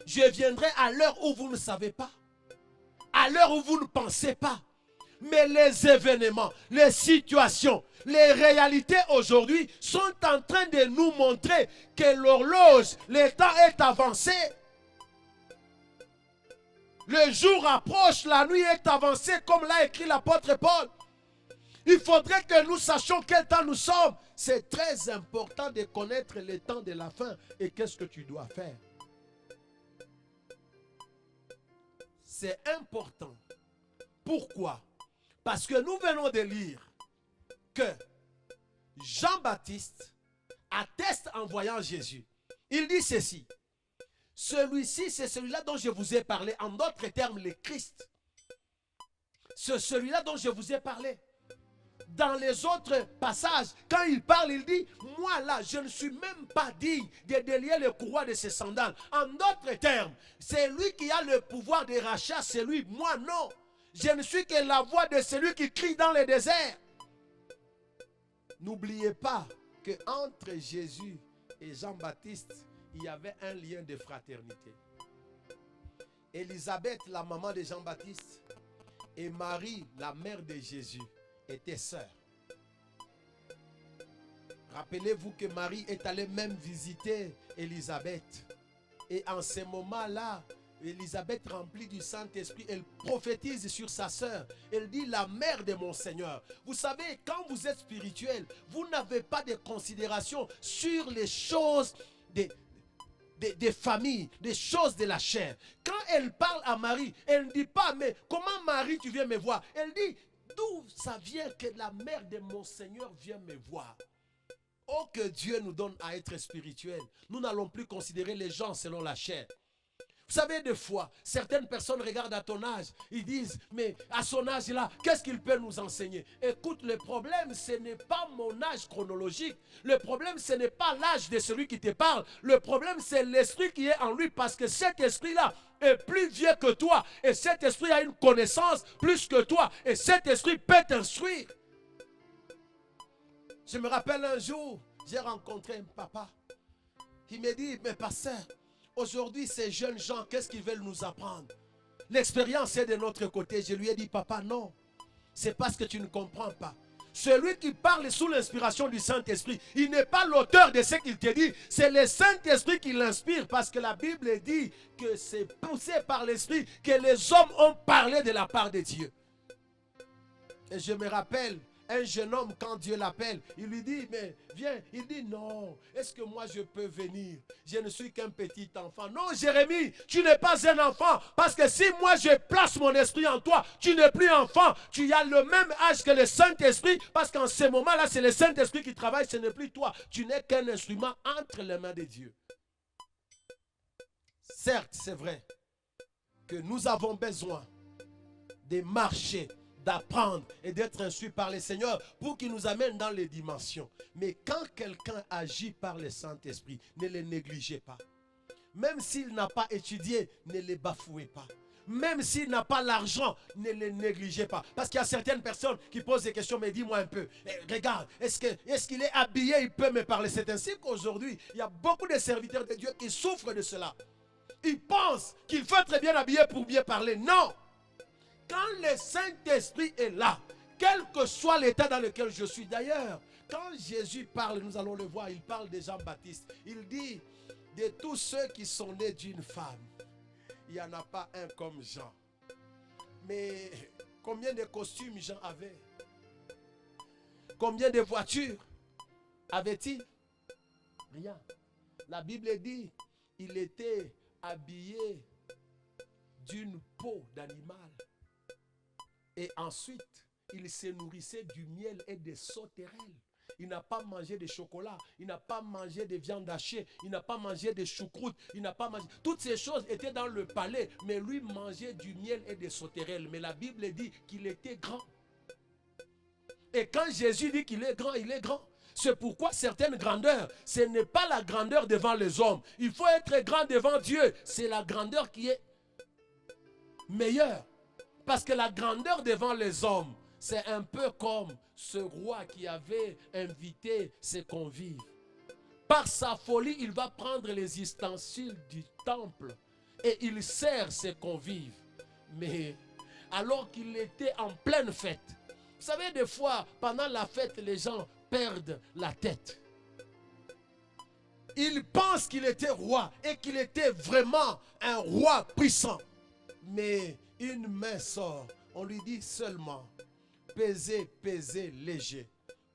Je viendrai à l'heure où vous ne savez pas, à l'heure où vous ne pensez pas. Mais les événements, les situations, les réalités aujourd'hui sont en train de nous montrer que l'horloge, le temps est avancé. Le jour approche, la nuit est avancée, comme l'a écrit l'apôtre Paul. Il faudrait que nous sachions quel temps nous sommes. C'est très important de connaître le temps de la fin et qu'est-ce que tu dois faire. C'est important. Pourquoi? Parce que nous venons de lire que Jean-Baptiste atteste en voyant Jésus. Il dit ceci. Celui-ci, c'est celui-là dont je vous ai parlé. En d'autres termes, le Christ. C'est celui-là dont je vous ai parlé. Dans les autres passages, quand il parle, il dit, moi là, je ne suis même pas digne de délier le courroie de ses sandales. En d'autres termes, c'est lui qui a le pouvoir de rachat, c'est lui. Moi non. Je ne suis que la voix de celui qui crie dans le désert. N'oubliez pas qu'entre Jésus et Jean-Baptiste, il y avait un lien de fraternité. Élisabeth, la maman de Jean-Baptiste, et Marie, la mère de Jésus, étaient sœurs. Rappelez-vous que Marie est allée même visiter Élisabeth. Et en ce moment-là, Élisabeth, remplie du Saint-Esprit, elle prophétise sur sa sœur. Elle dit, la mère de mon Seigneur. Vous savez, quand vous êtes spirituel, vous n'avez pas de considération sur les choses des familles, des choses de la chair. Quand elle parle à Marie, elle ne dit pas, mais comment Marie tu viens me voir? Elle dit, d'où ça vient que la mère de mon Seigneur vient me voir? Oh, que Dieu nous donne à être spirituel. Nous n'allons plus considérer les gens selon la chair. Vous savez, des fois, certaines personnes regardent à ton âge, ils disent, mais à son âge-là, qu'est-ce qu'il peut nous enseigner? Écoute, le problème, ce n'est pas mon âge chronologique. Le problème, ce n'est pas l'âge de celui qui te parle. Le problème, c'est l'esprit qui est en lui, parce que cet esprit-là est plus vieux que toi. Et cet esprit a une connaissance plus que toi. Et cet esprit peut t'instruire. Je me rappelle un jour, j'ai rencontré un papa qui me dit, mais pasteur, aujourd'hui, ces jeunes gens, qu'est-ce qu'ils veulent nous apprendre? L'expérience est de notre côté. Je lui ai dit, papa, non. C'est parce que tu ne comprends pas. Celui qui parle sous l'inspiration du Saint-Esprit, il n'est pas l'auteur de ce qu'il te dit. C'est le Saint-Esprit qui l'inspire. Parce que la Bible dit que c'est poussé par l'Esprit que les hommes ont parlé de la part de Dieu. Et je me rappelle, un jeune homme, quand Dieu l'appelle, il lui dit, mais viens. Il dit, non, est-ce que moi je peux venir? Je ne suis qu'un petit enfant. Non, Jérémie, tu n'es pas un enfant. Parce que si moi je place mon esprit en toi, tu n'es plus enfant. Tu as le même âge que le Saint-Esprit. Parce qu'en ce moment-là, c'est le Saint-Esprit qui travaille, ce n'est plus toi. Tu n'es qu'un instrument entre les mains de Dieu. Certes, c'est vrai que nous avons besoin de marcher, d'apprendre et d'être instruit par le Seigneur pour qu'il nous amène dans les dimensions. Mais quand quelqu'un agit par le Saint-Esprit, ne le négligez pas. Même s'il n'a pas étudié, ne le bafouez pas. Même s'il n'a pas l'argent, ne le négligez pas. Parce qu'il y a certaines personnes qui posent des questions, mais dis-moi un peu, regarde, est-ce qu'il est habillé, il peut me parler. C'est ainsi qu'aujourd'hui, il y a beaucoup de serviteurs de Dieu qui souffrent de cela. Ils pensent qu'il faut être bien habillé pour bien parler. Non! Quand le Saint-Esprit est là, quel que soit l'état dans lequel je suis d'ailleurs, quand Jésus parle, nous allons le voir, il parle de Jean-Baptiste. Il dit, de tous ceux qui sont nés d'une femme, il n'y en a pas un comme Jean. Mais combien de costumes Jean avait? Combien de voitures avait-il? Rien. La Bible dit, il était habillé d'une peau d'animal. Et ensuite, il se nourrissait du miel et des sauterelles. Il n'a pas mangé de chocolat, il n'a pas mangé de viande hachée, il n'a pas mangé de choucroute, il n'a pas mangé... Toutes ces choses étaient dans le palais, mais lui mangeait du miel et des sauterelles. Mais la Bible dit qu'il était grand. Et quand Jésus dit qu'il est grand, il est grand. C'est pourquoi certaines grandeurs, ce n'est pas la grandeur devant les hommes. Il faut être grand devant Dieu. C'est la grandeur qui est meilleure. Parce que la grandeur devant les hommes, c'est un peu comme ce roi qui avait invité ses convives. Par sa folie, il va prendre les ustensiles du temple et il sert ses convives. Mais alors qu'il était en pleine fête, vous savez, des fois, pendant la fête, les gens perdent la tête. Ils pensent qu'il était roi et qu'il était vraiment un roi puissant. Mais une main sort, on lui dit seulement, pesez, pesez léger,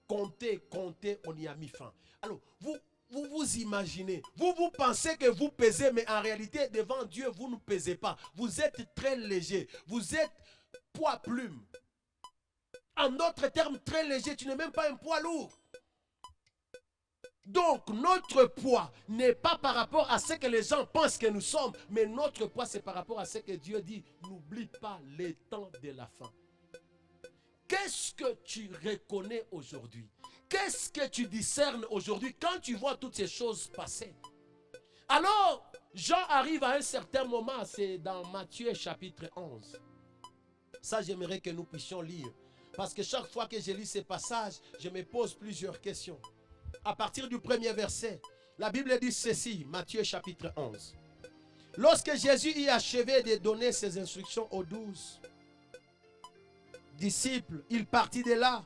comptez, comptez, on y a mis fin. Alors, vous imaginez, vous pensez que vous pesez, mais en réalité, devant Dieu, vous ne pesez pas. Vous êtes très léger, vous êtes poids plume. En d'autres termes, très léger, tu n'es même pas un poids lourd. Donc, notre poids n'est pas par rapport à ce que les gens pensent que nous sommes, mais notre poids, c'est par rapport à ce que Dieu dit. N'oublie pas les temps de la fin. Qu'est-ce que tu reconnais aujourd'hui? Qu'est-ce que tu discernes aujourd'hui quand tu vois toutes ces choses passer? Alors, Jean arrive à un certain moment, c'est dans Matthieu chapitre 11. Ça, j'aimerais que nous puissions lire. Parce que chaque fois que je lis ces passages, je me pose plusieurs questions. À partir du premier verset, la Bible dit ceci, Matthieu chapitre 11. Lorsque Jésus y achevait de donner ses instructions aux 12 disciples, il partit de là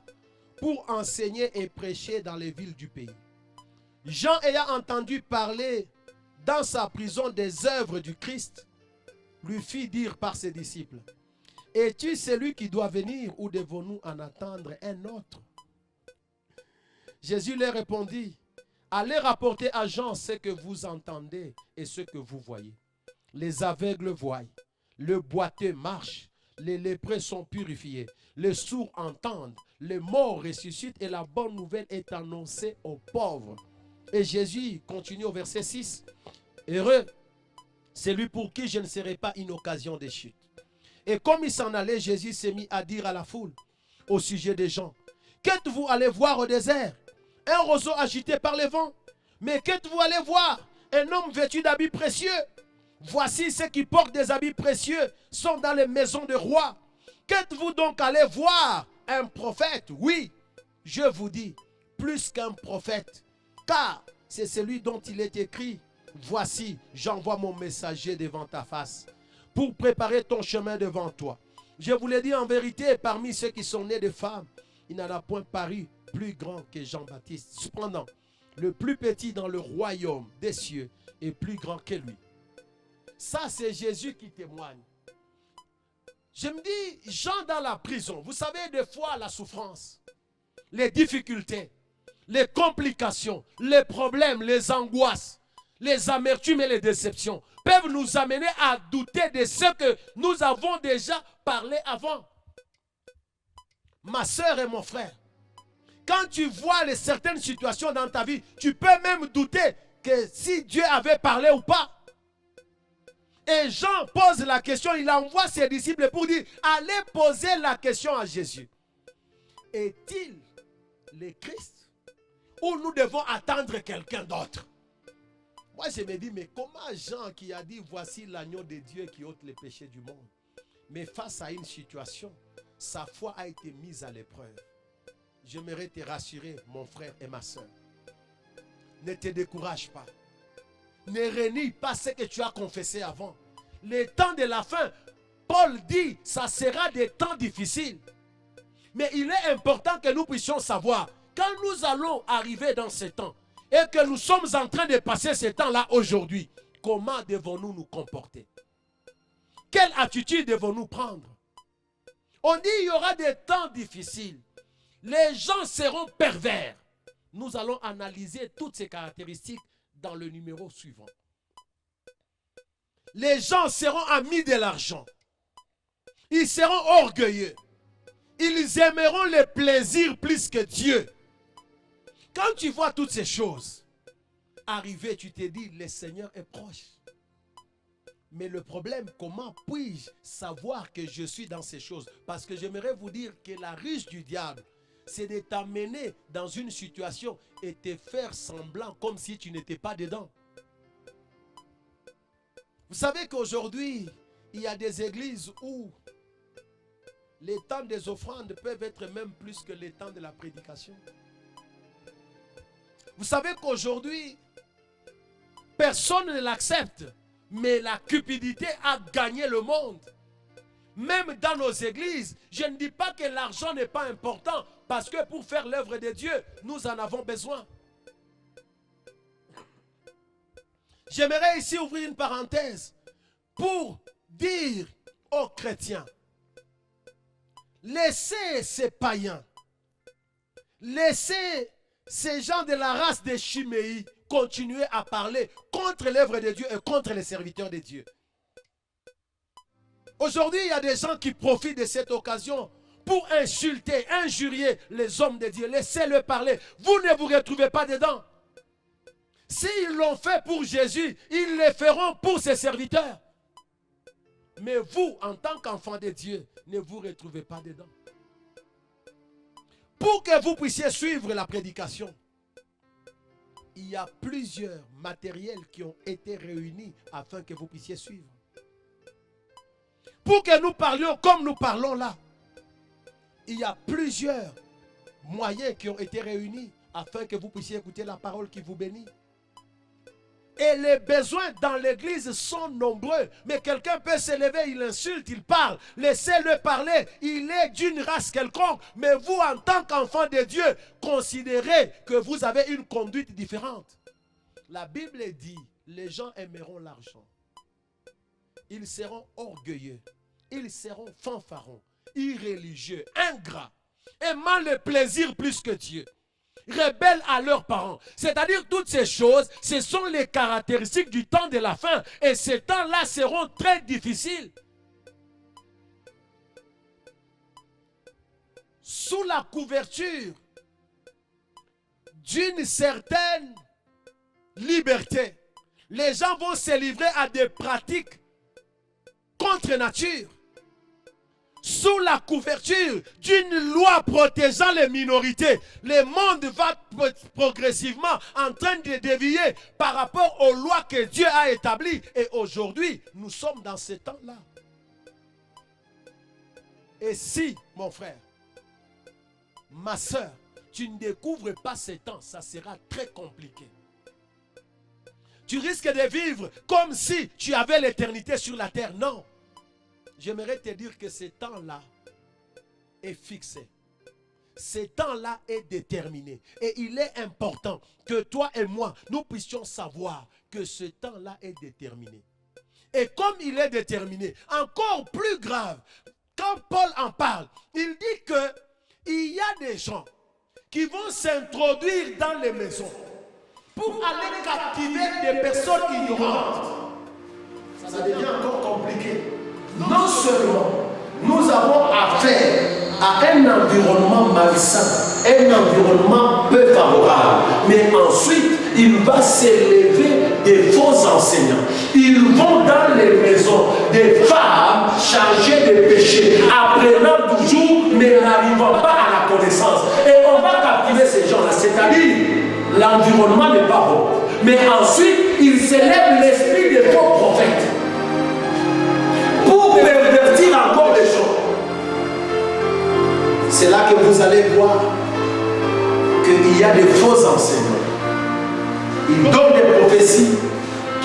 pour enseigner et prêcher dans les villes du pays. Jean ayant entendu parler dans sa prison des œuvres du Christ, lui fit dire par ses disciples, « Es-tu celui qui doit venir ou devons-nous en attendre un autre ?» Jésus leur répondit, « Allez rapporter à Jean ce que vous entendez et ce que vous voyez. Les aveugles voient, le boiteux marche, les lépreux sont purifiés, les sourds entendent, les morts ressuscitent et la bonne nouvelle est annoncée aux pauvres. » Et Jésus continue au verset 6, « Heureux, c'est lui pour qui je ne serai pas une occasion de chute. » Et comme il s'en allait, Jésus s'est mis à dire à la foule au sujet des gens, « Qu'êtes-vous allé voir au désert? Un roseau agité par le vent? Mais qu'êtes-vous allé voir? Un homme vêtu d'habits précieux? Voici ceux qui portent des habits précieux sont dans les maisons de rois. Qu'êtes-vous donc allé voir? Un prophète? Oui, je vous dis, plus qu'un prophète. Car c'est celui dont il est écrit, voici, j'envoie mon messager devant ta face, pour préparer ton chemin devant toi. Je vous l'ai dit en vérité, parmi ceux qui sont nés de femmes, il n'en a point paru plus grand que Jean-Baptiste. Cependant, le plus petit dans le royaume des cieux est plus grand que lui. Ça, c'est Jésus qui témoigne. Je me dis, Jean dans la prison, vous savez, des fois, la souffrance, les difficultés, les complications, les problèmes, les angoisses, les amertumes et les déceptions peuvent nous amener à douter de ce que nous avons déjà parlé avant. Ma soeur et mon frère, quand tu vois certaines situations dans ta vie, tu peux même douter que si Dieu avait parlé ou pas. Et Jean pose la question, il envoie ses disciples pour dire, allez poser la question à Jésus. Est-il le Christ ou nous devons attendre quelqu'un d'autre? Moi je me dis, mais comment Jean qui a dit, voici l'agneau de Dieu qui ôte les péchés du monde, mais face à une situation, sa foi a été mise à l'épreuve. J'aimerais te rassurer, mon frère et ma soeur. Ne te décourage pas. Ne renie pas ce que tu as confessé avant. Les temps de la fin, Paul dit, ça sera des temps difficiles. Mais il est important que nous puissions savoir, quand nous allons arriver dans ces temps, et que nous sommes en train de passer ces temps-là aujourd'hui, comment devons-nous nous comporter? Quelle attitude devons-nous prendre? On dit qu'il y aura des temps difficiles. Les gens seront pervers. Nous allons analyser toutes ces caractéristiques dans le numéro suivant. Les gens seront amis de l'argent. Ils seront orgueilleux. Ils aimeront les plaisirs plus que Dieu. Quand tu vois toutes ces choses arriver, tu te dis, le Seigneur est proche. Mais le problème, comment puis-je savoir que je suis dans ces choses? Parce que j'aimerais vous dire que la ruse du diable, c'est de t'amener dans une situation et te faire semblant comme si tu n'étais pas dedans. Vous savez qu'aujourd'hui, il y a des églises où les temps des offrandes peuvent être même plus que les temps de la prédication. Vous savez qu'aujourd'hui, personne ne l'accepte, mais la cupidité a gagné le monde. Même dans nos églises, je ne dis pas que l'argent n'est pas important, parce que pour faire l'œuvre de Dieu, nous en avons besoin. J'aimerais ici ouvrir une parenthèse pour dire aux chrétiens, laissez ces païens, laissez ces gens de la race des Chiméis continuer à parler contre l'œuvre de Dieu et contre les serviteurs de Dieu. Aujourd'hui, il y a des gens qui profitent de cette occasion pour insulter, injurier les hommes de Dieu. Laissez-le parler. Vous ne vous retrouvez pas dedans. S'ils l'ont fait pour Jésus, ils le feront pour ses serviteurs. Mais vous, en tant qu'enfant de Dieu, ne vous retrouvez pas dedans. Pour que vous puissiez suivre la prédication, il y a plusieurs matériels qui ont été réunis afin que vous puissiez suivre. Pour que nous parlions comme nous parlons là, il y a plusieurs moyens qui ont été réunis afin que vous puissiez écouter la parole qui vous bénit. Et les besoins dans l'église sont nombreux. Mais quelqu'un peut se lever, il insulte, il parle. Laissez-le parler. Il est d'une race quelconque. Mais vous, en tant qu'enfant de Dieu, considérez que vous avez une conduite différente. La Bible dit, les gens aimeront l'argent. Ils seront orgueilleux. Ils seront fanfarons, irréligieux, ingrats, aimant le plaisir plus que Dieu. Rebelles à leurs parents. C'est-à-dire toutes ces choses, ce sont les caractéristiques du temps de la fin. Et ces temps-là seront très difficiles. Sous la couverture d'une certaine liberté, les gens vont se livrer à des pratiques contre nature. Sous la couverture d'une loi protégeant les minorités, le monde va progressivement en train de dévier par rapport aux lois que Dieu a établies. Et aujourd'hui, nous sommes dans ce temps-là. Et si, mon frère, ma soeur, tu ne découvres pas ces temps, ça sera très compliqué. Tu risques de vivre comme si tu avais l'éternité sur la terre. Non. J'aimerais te dire que ce temps-là est fixé. Ce temps-là est déterminé. Et il est important que toi et moi, nous puissions savoir que ce temps-là est déterminé. Et comme il est déterminé, encore plus grave, quand Paul en parle, il dit qu'il y a des gens qui vont s'introduire dans les maisons pour aller captiver des personnes ignorantes. Ça devient encore compliqué. Non seulement nous avons affaire à un environnement malsain, un environnement peu favorable, mais ensuite il va s'élever des faux enseignants. Ils vont dans les maisons des femmes chargées de péché, apprenant toujours, mais n'arrivant pas à la connaissance. Et on va captiver ces gens-là, c'est-à-dire l'environnement n'est pas bon. Mais ensuite, ils célèbrent l'esprit des faux prophètes pour pervertir encore les gens. C'est là que vous allez voir qu'il y a des faux enseignants. Ils donnent des prophéties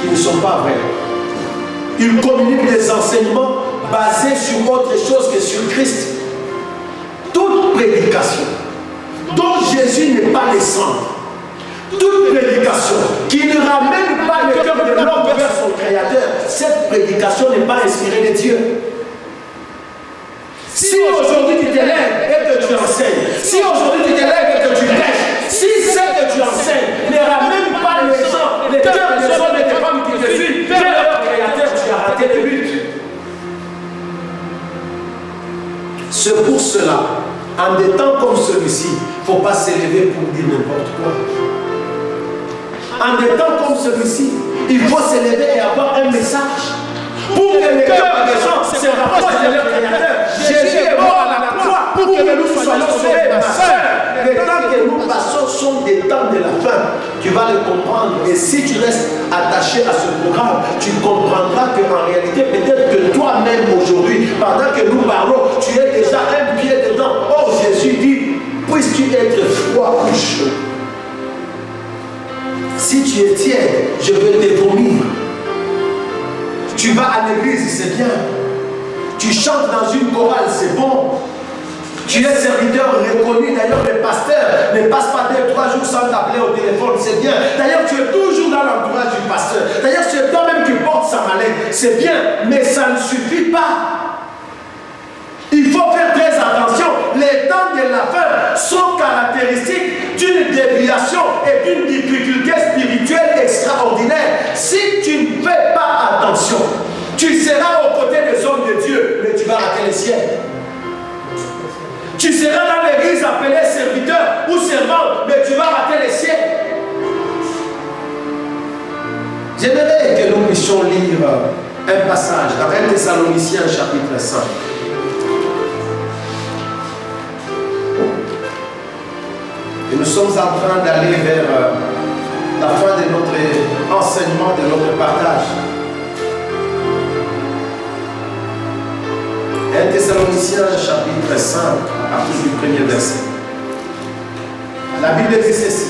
qui ne sont pas vraies. Ils communiquent des enseignements basés sur autre chose que sur Christ. Toute prédication dont Jésus n'est pas le centre, toute prédication qui ne ramène pas le cœur de l'homme vers son Créateur, cette prédication n'est pas inspirée de Dieu. Si aujourd'hui tu t'élèves et que tu enseignes, si aujourd'hui tu t'élèves et que tu prêches, si ce que tu enseignes ne ramène pas les gens, les cœurs des hommes et des femmes qui te suivent vers leur Créateur, tu as raté le but. C'est pour cela, en des temps comme celui-ci, il ne faut pas s'élever pour dire n'importe quoi. En des temps comme celui-ci, il faut s'élever et avoir un message pour que les cœurs des gens se rapprochent de leur Créateur. Jésus est mort à la croix pour que nous soyons sauvés, ma soeur. Les temps que nous passons sont des temps de la fin. Tu vas le comprendre. Et si tu restes attaché à ce programme, tu comprendras qu'en réalité, peut-être que toi-même aujourd'hui, pendant que nous parlons, tu es déjà un pied dedans. Oh, Jésus dit, puisses-tu être froid ou chaud? Si tu es tiède, je vais te vomir. Tu vas à l'église, c'est bien. Tu chantes dans une chorale, c'est bon. Tu es serviteur reconnu. D'ailleurs, le pasteur ne passe pas 2-3 jours sans t'appeler au téléphone, c'est bien. D'ailleurs, tu es toujours dans l'entourage du pasteur. D'ailleurs, c'est toi-même qui portes sa mallette, c'est bien. Mais ça ne suffit pas. Il faut faire très attention. Les temps de la fin sont caractéristiques d'une déviation et d'une difficulté spirituelle extraordinaire. Si tu ne fais pas attention, tu seras aux côtés des hommes de Dieu, mais tu vas rater le ciel. Tu seras dans l'église appelé serviteur ou servant, mais tu vas rater le ciel. J'aimerais que nous puissions lire un passage dans 1 Thessaloniciens chapitre 5. Et nous sommes en train d'aller vers la fin de notre enseignement, de notre partage. 1 Thessaloniciens chapitre 5, à partir du premier verset. La Bible dit ceci.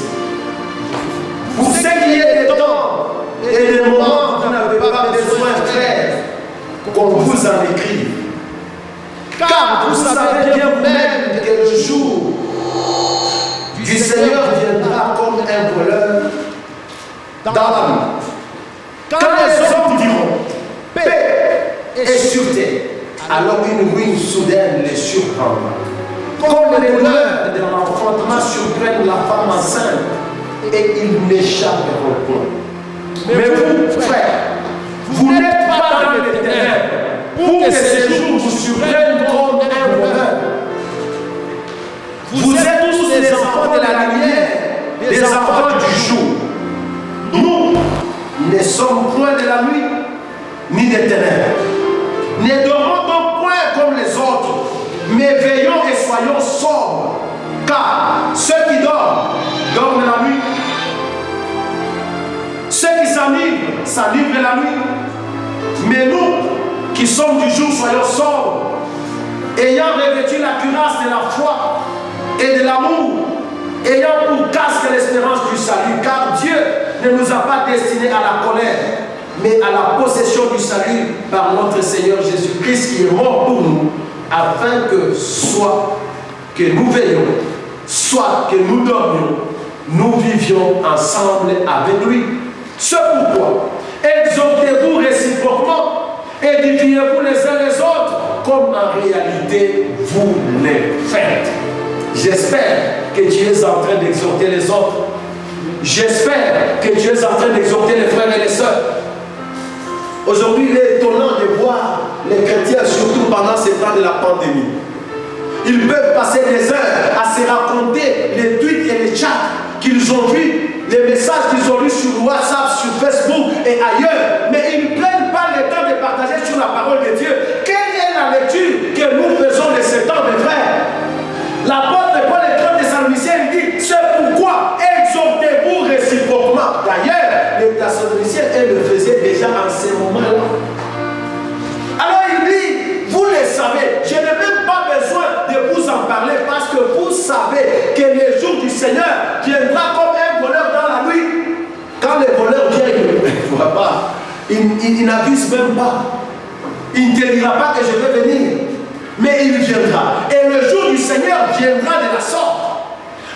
Pour ce qui est des temps et des moments, vous n'avez pas besoin, frères, qu'on vous en écrive. Car vous savez bien vous-même que le jour du Seigneur viendra comme un voleur dans la nuit. Quand les hommes diront paix et sûreté, alors une ruine soudaine les surprendra. Comme les douleurs de l'enfantement surprennent la femme enceinte, et ils n'échapperont point. Mais vous, frères, vous n'êtes pas dans les ténèbres, pour que ces jours vous surprennent comme un voleur. Vous êtes tous les enfants de la lumière, des enfants du jour. Nous ne sommes point de la nuit, ni des ténèbres. Ne dormons donc point comme les autres, mais veillons et soyons sobres. Car ceux qui dorment, dorment la nuit. Ceux qui s'enivrent la nuit. Mais nous, qui sommes du jour, soyons sobres, ayant revêtu la cuirasse de la foi et de l'amour, ayant pour casque l'espérance du salut, car Dieu ne nous a pas destinés à la colère, mais à la possession du salut par notre Seigneur Jésus-Christ qui est mort pour nous, afin que soit que nous veillions, soit que nous dormions, nous vivions ensemble avec lui. C'est pourquoi exhortez-vous réciproquement, édifiez-vous les uns les autres, comme en réalité vous le faites. J'espère que tu es en train d'exhorter les autres. J'espère que tu es en train d'exhorter les frères et les sœurs. Aujourd'hui, il est étonnant de voir les chrétiens, surtout pendant ces temps de la pandémie. Ils peuvent passer des heures à se raconter les tweets et les chats qu'ils ont vus les messages qu'ils ont lus sur WhatsApp, sur Facebook et ailleurs, mais ils ne prennent pas le temps de partager sur la parole de Dieu. Quelle est la lecture que nous faisons de ce temps, mes frères? L'apôtre Paul, le grand Thessaloniciens, il dit, c'est pourquoi exhortez-vous réciproquement. D'ailleurs, les Thessaloniciens, elles le faisaient déjà en ce moment-là. Alors il dit, vous le savez, je n'ai même pas besoin de vous en parler parce que vous savez que le jour du Seigneur viendra comme un voleur dans la nuit. Quand le voleur vient, il ne voit pas, il n'avise même pas. Il ne te dira pas que je vais venir, mais il viendra. Et le jour du Seigneur viendra de la sorte.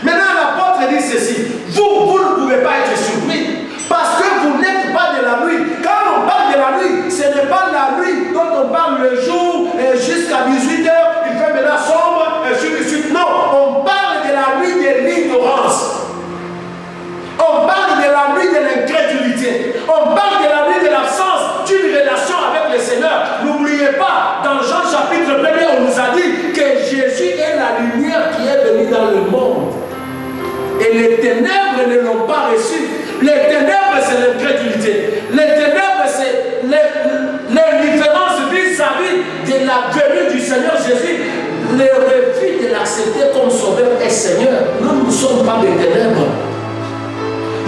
Maintenant l'apôtre dit ceci, vous ne pouvez pas être surpris parce que vous n'êtes pas de la nuit. Quand on parle de la nuit, ce n'est pas la nuit dont on parle le jour jusqu'à 18h, il fait maintenant sombre, et ainsi de suite. Non, on parle de la nuit de l'ignorance. On parle de la nuit de l'incrédulité. On parle de la nuit de l'absence d'une relation avec le Seigneur. N'oubliez pas, dans Jean chapitre 1er, on nous a dit que Jésus est la lumière qui est venue dans le monde. Et les ténèbres ne l'ont pas reçu. Les ténèbres, c'est l'incrédulité. Les ténèbres, c'est l'indifférence vis-à-vis de la venue du Seigneur Jésus. Le refus de l'accepter comme sauveur et Seigneur. Nous ne sommes pas des ténèbres.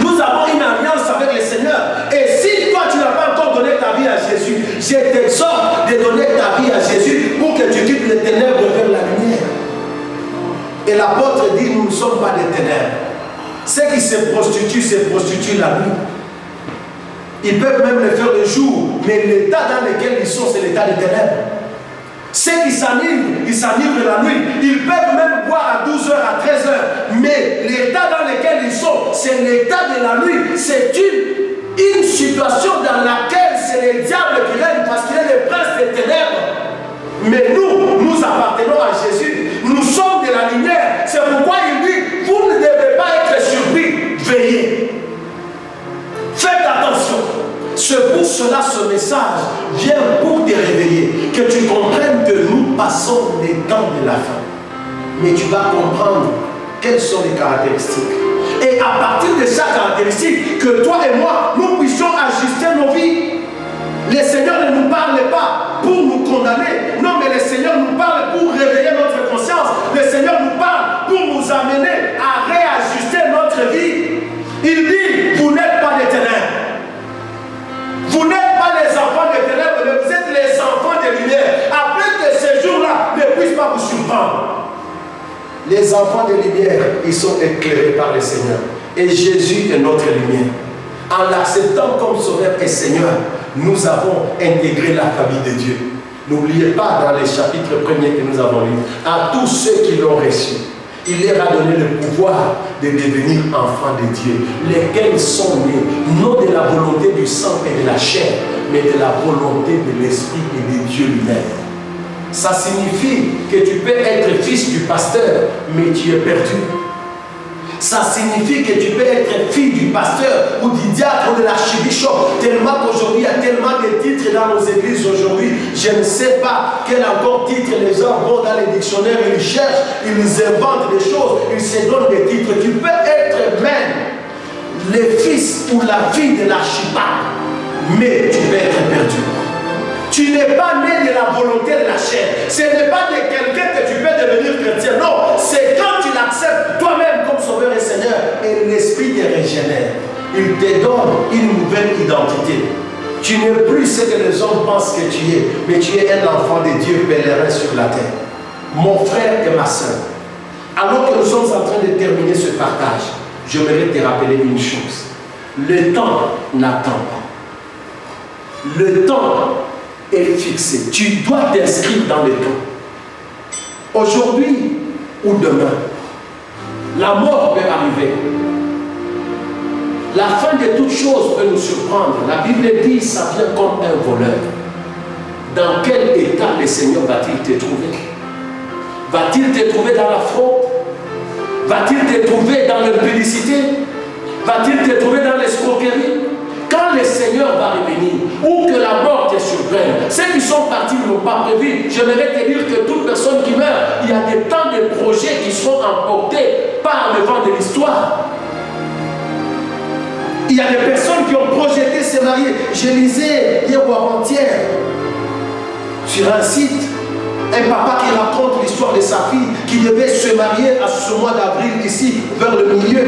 Nous avons une alliance avec le Seigneur. Et si toi, tu n'as pas encore donné ta vie à Jésus, je t'exhorte de donner ta vie à Jésus pour que tu quittes les ténèbres vers la lumière. Et l'apôtre dit, nous ne sommes pas des ténèbres. Ceux qui se prostituent la nuit. Ils peuvent même le faire le jour, mais l'état dans lequel ils sont, c'est l'état des ténèbres. Ceux qui s'anivrent, ils s'anivrent la nuit. Ils peuvent même boire à 12h, à 13h, mais l'état dans lequel ils sont, c'est l'état de la nuit. C'est une situation dans laquelle c'est le diable qui règne parce qu'il est le prince des ténèbres. Mais nous appartenons à Jésus. Nous sommes de la lumière. C'est pourquoi il dit, vous ne devez pas être surpris. Veillez. Faites attention. C'est pour cela ce message vient pour te réveiller. Que tu comprennes que nous passons les temps de la fin. Mais tu vas comprendre quelles sont les caractéristiques. Et à partir de chaque caractéristique, que toi et moi, nous puissions ajuster nos vies. Le Seigneur ne nous parle pas pour nous condamner. Non, mais le Seigneur nous parle pour réveiller notre conscience. Le Seigneur nous parle pour nous amener à réajuster notre vie. Il dit, vous n'êtes pas des ténèbres. Vous n'êtes pas les enfants des ténèbres, mais vous êtes les enfants des lumières. Après que ces jours-là ne puissent pas vous surprendre. Les enfants des lumières, ils sont éclairés par le Seigneur. Et Jésus est notre lumière. En l'acceptant comme sauveur et Seigneur, nous avons intégré la famille de Dieu. N'oubliez pas dans les chapitres premiers que nous avons lus, à tous ceux qui l'ont reçu, il leur a donné le pouvoir de devenir enfants de Dieu, lesquels sont nés, non de la volonté du sang et de la chair, mais de la volonté de l'Esprit et de Dieu lui-même. Ça signifie que tu peux être fils du pasteur, mais tu es perdu. Ça signifie que tu peux être fille du pasteur ou du diacre ou de l'archibishop. Tellement qu'aujourd'hui, il y a tellement de titres dans nos églises aujourd'hui. Je ne sais pas quel encore titre les gens vont dans les dictionnaires, ils cherchent, ils inventent des choses, ils se donnent des titres. Tu peux être même le fils ou la fille de l'archipape, mais tu peux être perdu. Tu n'es pas né de la volonté de la chair. Ce n'est pas de quelqu'un que tu peux devenir chrétien. Non, c'est quand tu l'acceptes toi-même comme sauveur et Seigneur et l'Esprit te régénère. Il te donne une nouvelle identité. Tu n'es plus ce que les hommes pensent que tu es, mais tu es un enfant de Dieu pèlerin sur la terre. Mon frère et ma soeur, alors que nous sommes en train de terminer ce partage, j'aimerais te rappeler une chose. Le temps n'attend pas. Le temps est fixé. Tu dois t'inscrire dans le temps. Aujourd'hui ou demain, la mort peut arriver. La fin de toute chose peut nous surprendre. La Bible dit, ça vient comme un voleur. Dans quel état le Seigneur va-t-il te trouver? Va-t-il te trouver dans la fraude? Va-t-il te trouver dans l'impudicité? Va-t-il te trouver dans l'escroquerie? Quand le Seigneur va revenir, ou que la mort te surprenne, ceux qui sont partis ne l'ont pas prévu. J'aimerais te dire que toute personne qui meurt, il y a des temps de projets qui sont emportés par le vent de l'histoire. Il y a des personnes qui ont projeté se marier. Je lisais hier ou avant-hier sur un site un papa qui raconte l'histoire de sa fille qui devait se marier à ce mois d'avril ici, vers le milieu.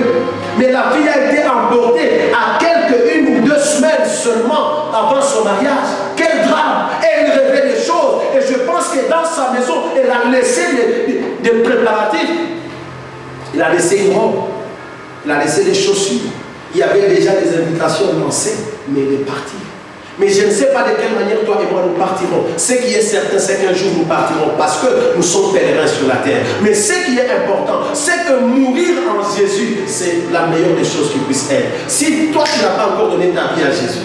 Mais la fille a été emportée à quelques 1 ou 2 semaines seulement avant son mariage. Quel drame! Et elle rêvait des choses. Et je pense que dans sa maison, elle a laissé des préparatifs. Il a laissé une robe. Il a laissé des chaussures. Il y avait déjà des invitations lancées, mais il est parti. Mais je ne sais pas de quelle manière toi et moi nous partirons. Ce qui est certain, c'est qu'un jour nous partirons parce que nous sommes pèlerins sur la terre. Mais ce qui est important, c'est que mourir en Jésus, c'est la meilleure des choses qui puisse être. Si toi tu n'as pas encore donné ta vie à Jésus,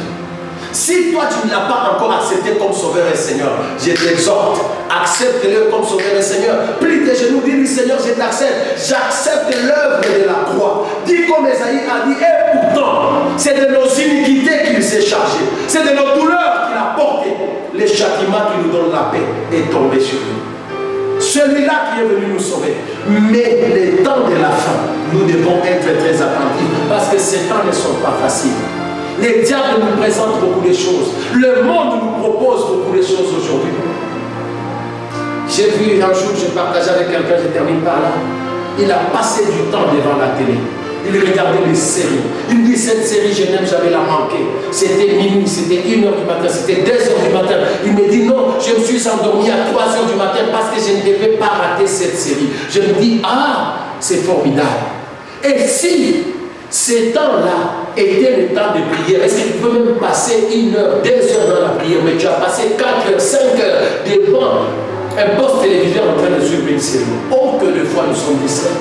si toi tu ne l'as pas encore accepté comme Sauveur et Seigneur, je t'exhorte, accepte-le comme Sauveur et Seigneur. Plie tes genoux, dis-lui Seigneur, je t'accepte. J'accepte l'œuvre de la croix. Dis comme Esaïe a dit, et pourtant, c'est de nos iniquités qu'il s'est chargé. C'est de nos douleurs qu'il a porté. Le châtiment qui nous donne la paix est tombé sur nous. Celui-là qui est venu nous sauver. Mais les temps de la fin, nous devons être très attentifs parce que ces temps ne sont pas faciles. Les diables nous présentent beaucoup de choses. Le monde nous propose beaucoup de choses aujourd'hui. J'ai vu un jour, je partageais avec quelqu'un, je termine par là. Il a passé du temps devant la télé. Il regardait les séries. Il me dit, cette série, je n'aime jamais la manquer. C'était minuit, c'était 1h du matin, c'était 2h du matin. Il me dit, non, je me suis endormi à 3h du matin parce que je ne devais pas rater cette série. Je me dis, ah, c'est formidable. Et si ces temps-là étaient le temps de prière, est-ce que tu peux même passer 1 heure, 2 heures dans la prière, mais tu as passé 4 heures, 5 heures devant un poste téléviseur en train de suivre une série. Oh, que de fois nous sommes distraits.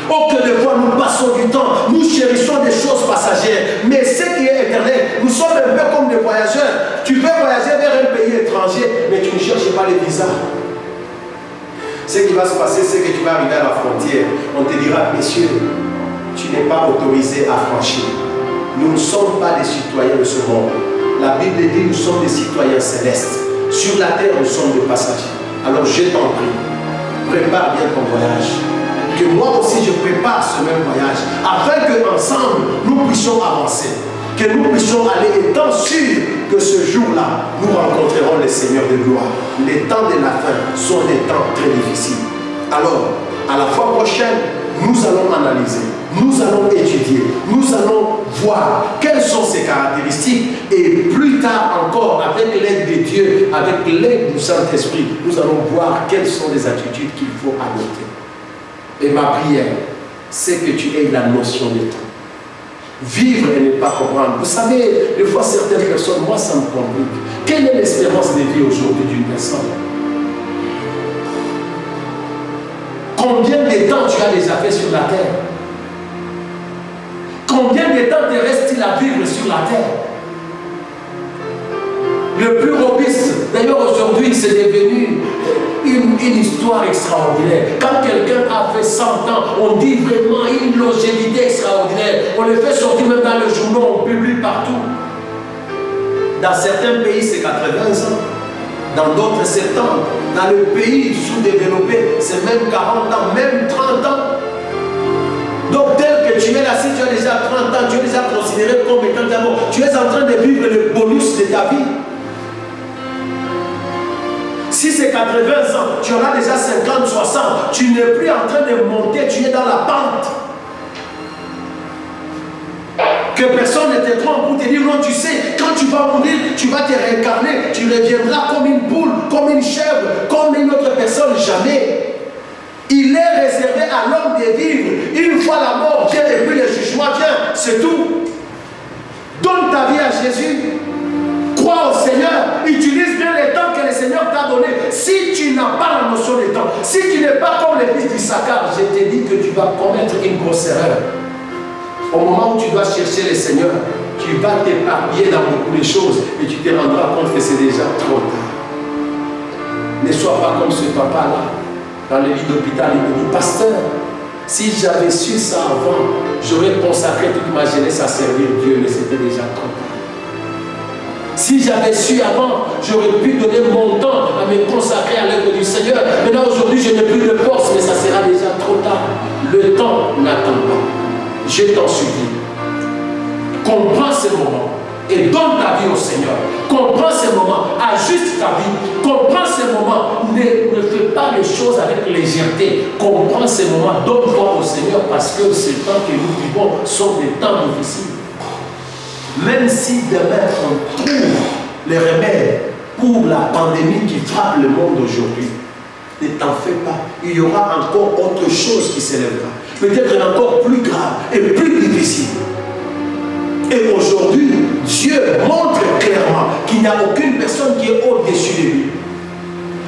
Oh, que de fois nous passons du temps, nous chérissons des choses passagères. Mais ce qui est éternel, nous sommes un peu comme des voyageurs. Tu veux voyager vers un pays étranger, mais tu ne cherches pas les visas. Ce qui va se passer, c'est que tu vas arriver à la frontière. On te dira, messieurs, tu n'es pas autorisé à franchir. Nous ne sommes pas des citoyens de ce monde. La Bible dit nous sommes des citoyens célestes. Sur la terre, nous sommes des passagers. Alors je t'en prie, prépare bien ton voyage. Que moi aussi je prépare ce même voyage, afin qu'ensemble nous puissions avancer. Que nous puissions aller étant sûrs que ce jour-là, nous rencontrerons le Seigneur de gloire. Les temps de la fin sont des temps très difficiles. Alors, à la fois prochaine, nous allons analyser, nous allons étudier, nous allons voir quelles sont ses caractéristiques et plus tard encore, avec l'aide de Dieu, avec l'aide du Saint-Esprit, nous allons voir quelles sont les attitudes qu'il faut adopter. Et ma prière, c'est que tu aies la notion de temps. Vivre et ne pas comprendre. Vous savez, des fois certaines personnes, moi ça me complique. Quelle est l'espérance de vie aujourd'hui d'une personne? Combien de temps tu as déjà fait sur la terre? Combien de temps te reste-t-il à vivre sur la terre? Le plus robuste, d'ailleurs aujourd'hui c'est devenu une histoire extraordinaire. Quand quelqu'un a fait 100 ans, on dit vraiment une longévité extraordinaire. On le fait sortir même dans le journal, on publie partout. Dans certains pays c'est 80 ans. Dans d'autres, 70 ans. Dans le pays sous-développé, c'est même 40 ans, même 30 ans. Donc, tel que tu es là, si tu as déjà 30 ans, tu es déjà considéré comme étant d'abord, tu es en train de vivre le bonus de ta vie. Si c'est 80 ans, tu en as déjà 50, 60, tu n'es plus en train de monter, tu es dans la pente. Que personne ne te trompe pour te dire, non, tu sais, quand tu vas mourir, tu vas te réincarner, tu reviendras comme une poule, comme une chèvre, comme une autre personne, jamais. Il est réservé à l'homme de vivre. Une fois la mort vient et puis le jugement vient, c'est tout. Donne ta vie à Jésus. Crois au Seigneur. Utilise bien les temps que le Seigneur t'a donné. Si tu n'as pas la notion des temps, si tu n'es pas comme les fils d'Issachar, je te dis que tu vas commettre une grosse erreur. Au moment où tu dois chercher le Seigneur, tu vas t'éparpiller dans beaucoup de choses et tu te rendras compte que c'est déjà trop tard. Ne sois pas comme ce papa-là, dans le lit d'hôpital, il me dit, pasteur, si j'avais su ça avant, j'aurais consacré toute ma jeunesse à servir Dieu, mais c'était déjà trop tard. Si j'avais su avant, j'aurais pu donner mon temps à me consacrer à l'œuvre du Seigneur. Maintenant, aujourd'hui, je n'ai plus de force, mais ça sera déjà trop tard. Le temps n'attend pas. Je t'en supplie. ces moments et donne ta vie au Seigneur. Comprends ces moments, ajuste ta vie. Comprends ces moments, ne fais pas les choses avec légèreté. Comprends ces moments, donne-toi au Seigneur parce que ces temps que nous vivons sont des temps difficiles. Même si demain on trouve les remèdes pour la pandémie qui frappe le monde aujourd'hui, ne t'en fais pas. Il y aura encore autre chose qui s'élèvera. Peut-être encore plus grave et plus difficile. Et aujourd'hui, Dieu montre clairement qu'il n'y a aucune personne qui est au-dessus de lui.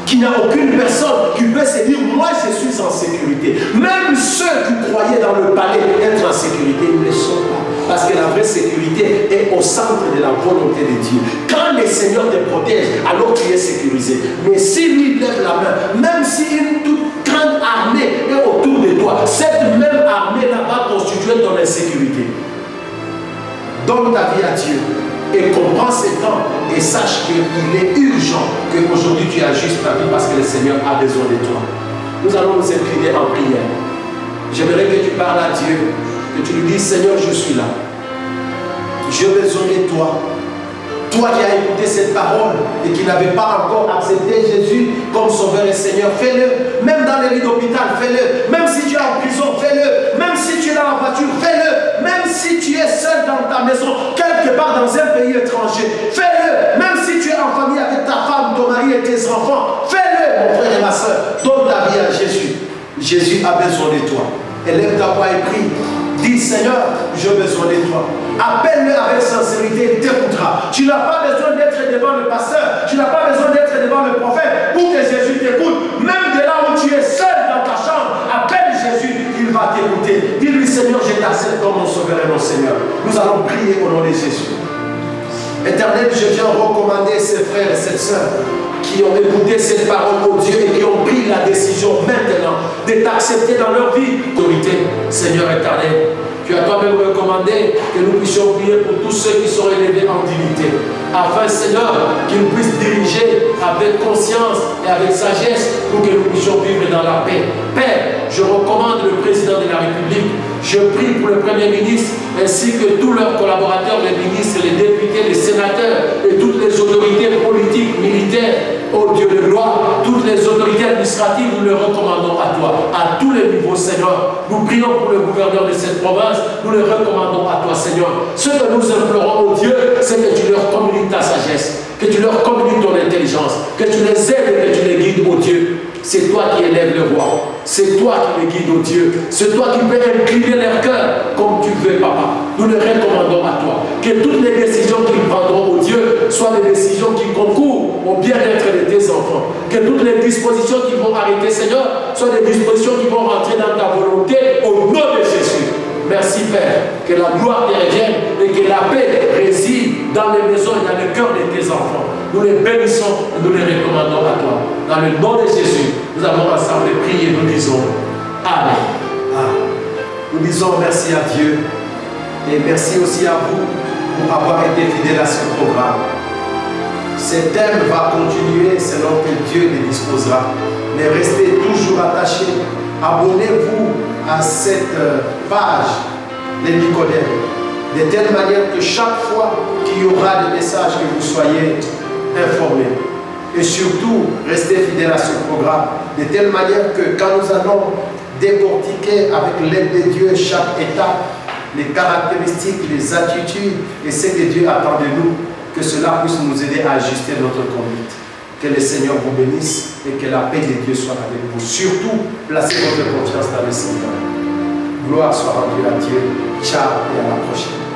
Qu'il n'y a aucune personne qui peut se dire, moi je suis en sécurité. Même ceux qui croyaient dans le palais être en sécurité, ils ne le sont pas. Parce que la vraie sécurité est au centre de la volonté de Dieu. Quand le Seigneur te protège, alors tu es sécurisé. Mais si lui lève la main, même si une toute grande armée est autour de toi, cette même armée-là va constituer ton insécurité. Donne ta vie à Dieu et comprends ces temps et sache qu'il est urgent qu'aujourd'hui tu ajustes ta vie parce que le Seigneur a besoin de toi. Nous allons nous incliner en prière. J'aimerais que tu parles à Dieu, que tu lui dises, Seigneur, je suis là. J'ai besoin de toi. Toi qui as écouté cette parole et qui n'avais pas encore accepté Jésus comme sauveur et Seigneur, fais-le. Même dans les lits d'hôpital, fais-le. Même si tu es en prison, fais-le. Même si tu es dans la voiture, fais-le. Même si tu es seul dans ta maison, quelque part dans un pays étranger, fais-le. Même si tu es en famille avec ta femme, ton mari et tes enfants, fais-le, mon frère et ma soeur. Donne ta vie à Jésus. Jésus a besoin de toi. Élève ta voix et prie. Dis, Seigneur, j'ai besoin de toi. Appelle-le avec sincérité, il t'écoutera. Tu n'as pas besoin d'être devant le pasteur, tu n'as pas besoin d'être devant le prophète pour que Jésus t'écoute. Même de là où tu es seul dans ta chambre, appelle Jésus, il va t'écouter. Dis-lui, Seigneur, je t'accepte comme mon sauveur et mon Seigneur. Nous allons prier au nom de Jésus. Éternel, je viens recommander ces frères et ces sœurs qui ont écouté cette parole au Dieu et qui ont pris la décision maintenant de t'accepter dans leur vie. Autorité, Seigneur éternel, tu as toi-même recommandé que nous puissions prier pour tous ceux qui sont élevés en dignité, afin, Seigneur, qu'ils puissent diriger avec conscience et avec sagesse pour que nous puissions vivre dans la paix. Père, je recommande le président de la République, je prie pour le Premier ministre ainsi que tous leurs collaborateurs, les ministres, les députés, les sénateurs et toutes les autorités politiques, militaires, ô Dieu de gloire, toutes les autorités administratives, nous les recommandons à toi, à tous les niveaux, Seigneur. Nous prions pour le gouverneur de cette province, nous les recommandons à toi, Seigneur. Ce que nous implorons, ô Dieu, c'est que tu leur communiques ta sagesse, que tu leur communiques ton intelligence, que tu les aides et que tu les guides, ô Dieu. C'est toi qui élèves le roi. C'est toi qui les guides, ô Dieu. C'est toi qui peux incliner leur cœur comme tu veux, Papa. Nous les recommandons à toi. Que toutes les décisions qu'ils prendront, ô Dieu, soient des décisions qui concourent au bien-être de tes enfants. Que toutes les dispositions qu'ils vont arrêter, Seigneur, soient des dispositions qui vont rentrer dans ta volonté au nom de Jésus. Merci, Père. Que la gloire te revienne et que la paix réside dans les maisons et dans le cœur de tes enfants. Nous les bénissons et nous les recommandons à toi. Dans le nom de Jésus, nous avons ensemble prié et nous disons Amen. Amen. Nous disons merci à Dieu et merci aussi à vous pour avoir été fidèles à ce programme. Ce thème va continuer selon que Dieu le disposera. Mais restez toujours attachés. Abonnez-vous à cette page de Nicodème, de telle manière que chaque fois qu'il y aura des messages, que vous soyez informés. Et surtout, restez fidèles à ce programme, de telle manière que quand nous allons décortiquer avec l'aide de Dieu chaque étape, les caractéristiques, les attitudes et ce que Dieu attend de nous, que cela puisse nous aider à ajuster notre conduite. Que le Seigneur vous bénisse et que la paix de Dieu soit avec vous. Surtout, placez votre confiance dans le Seigneur. Gloire soit rendue à Dieu. Ciao et à la prochaine.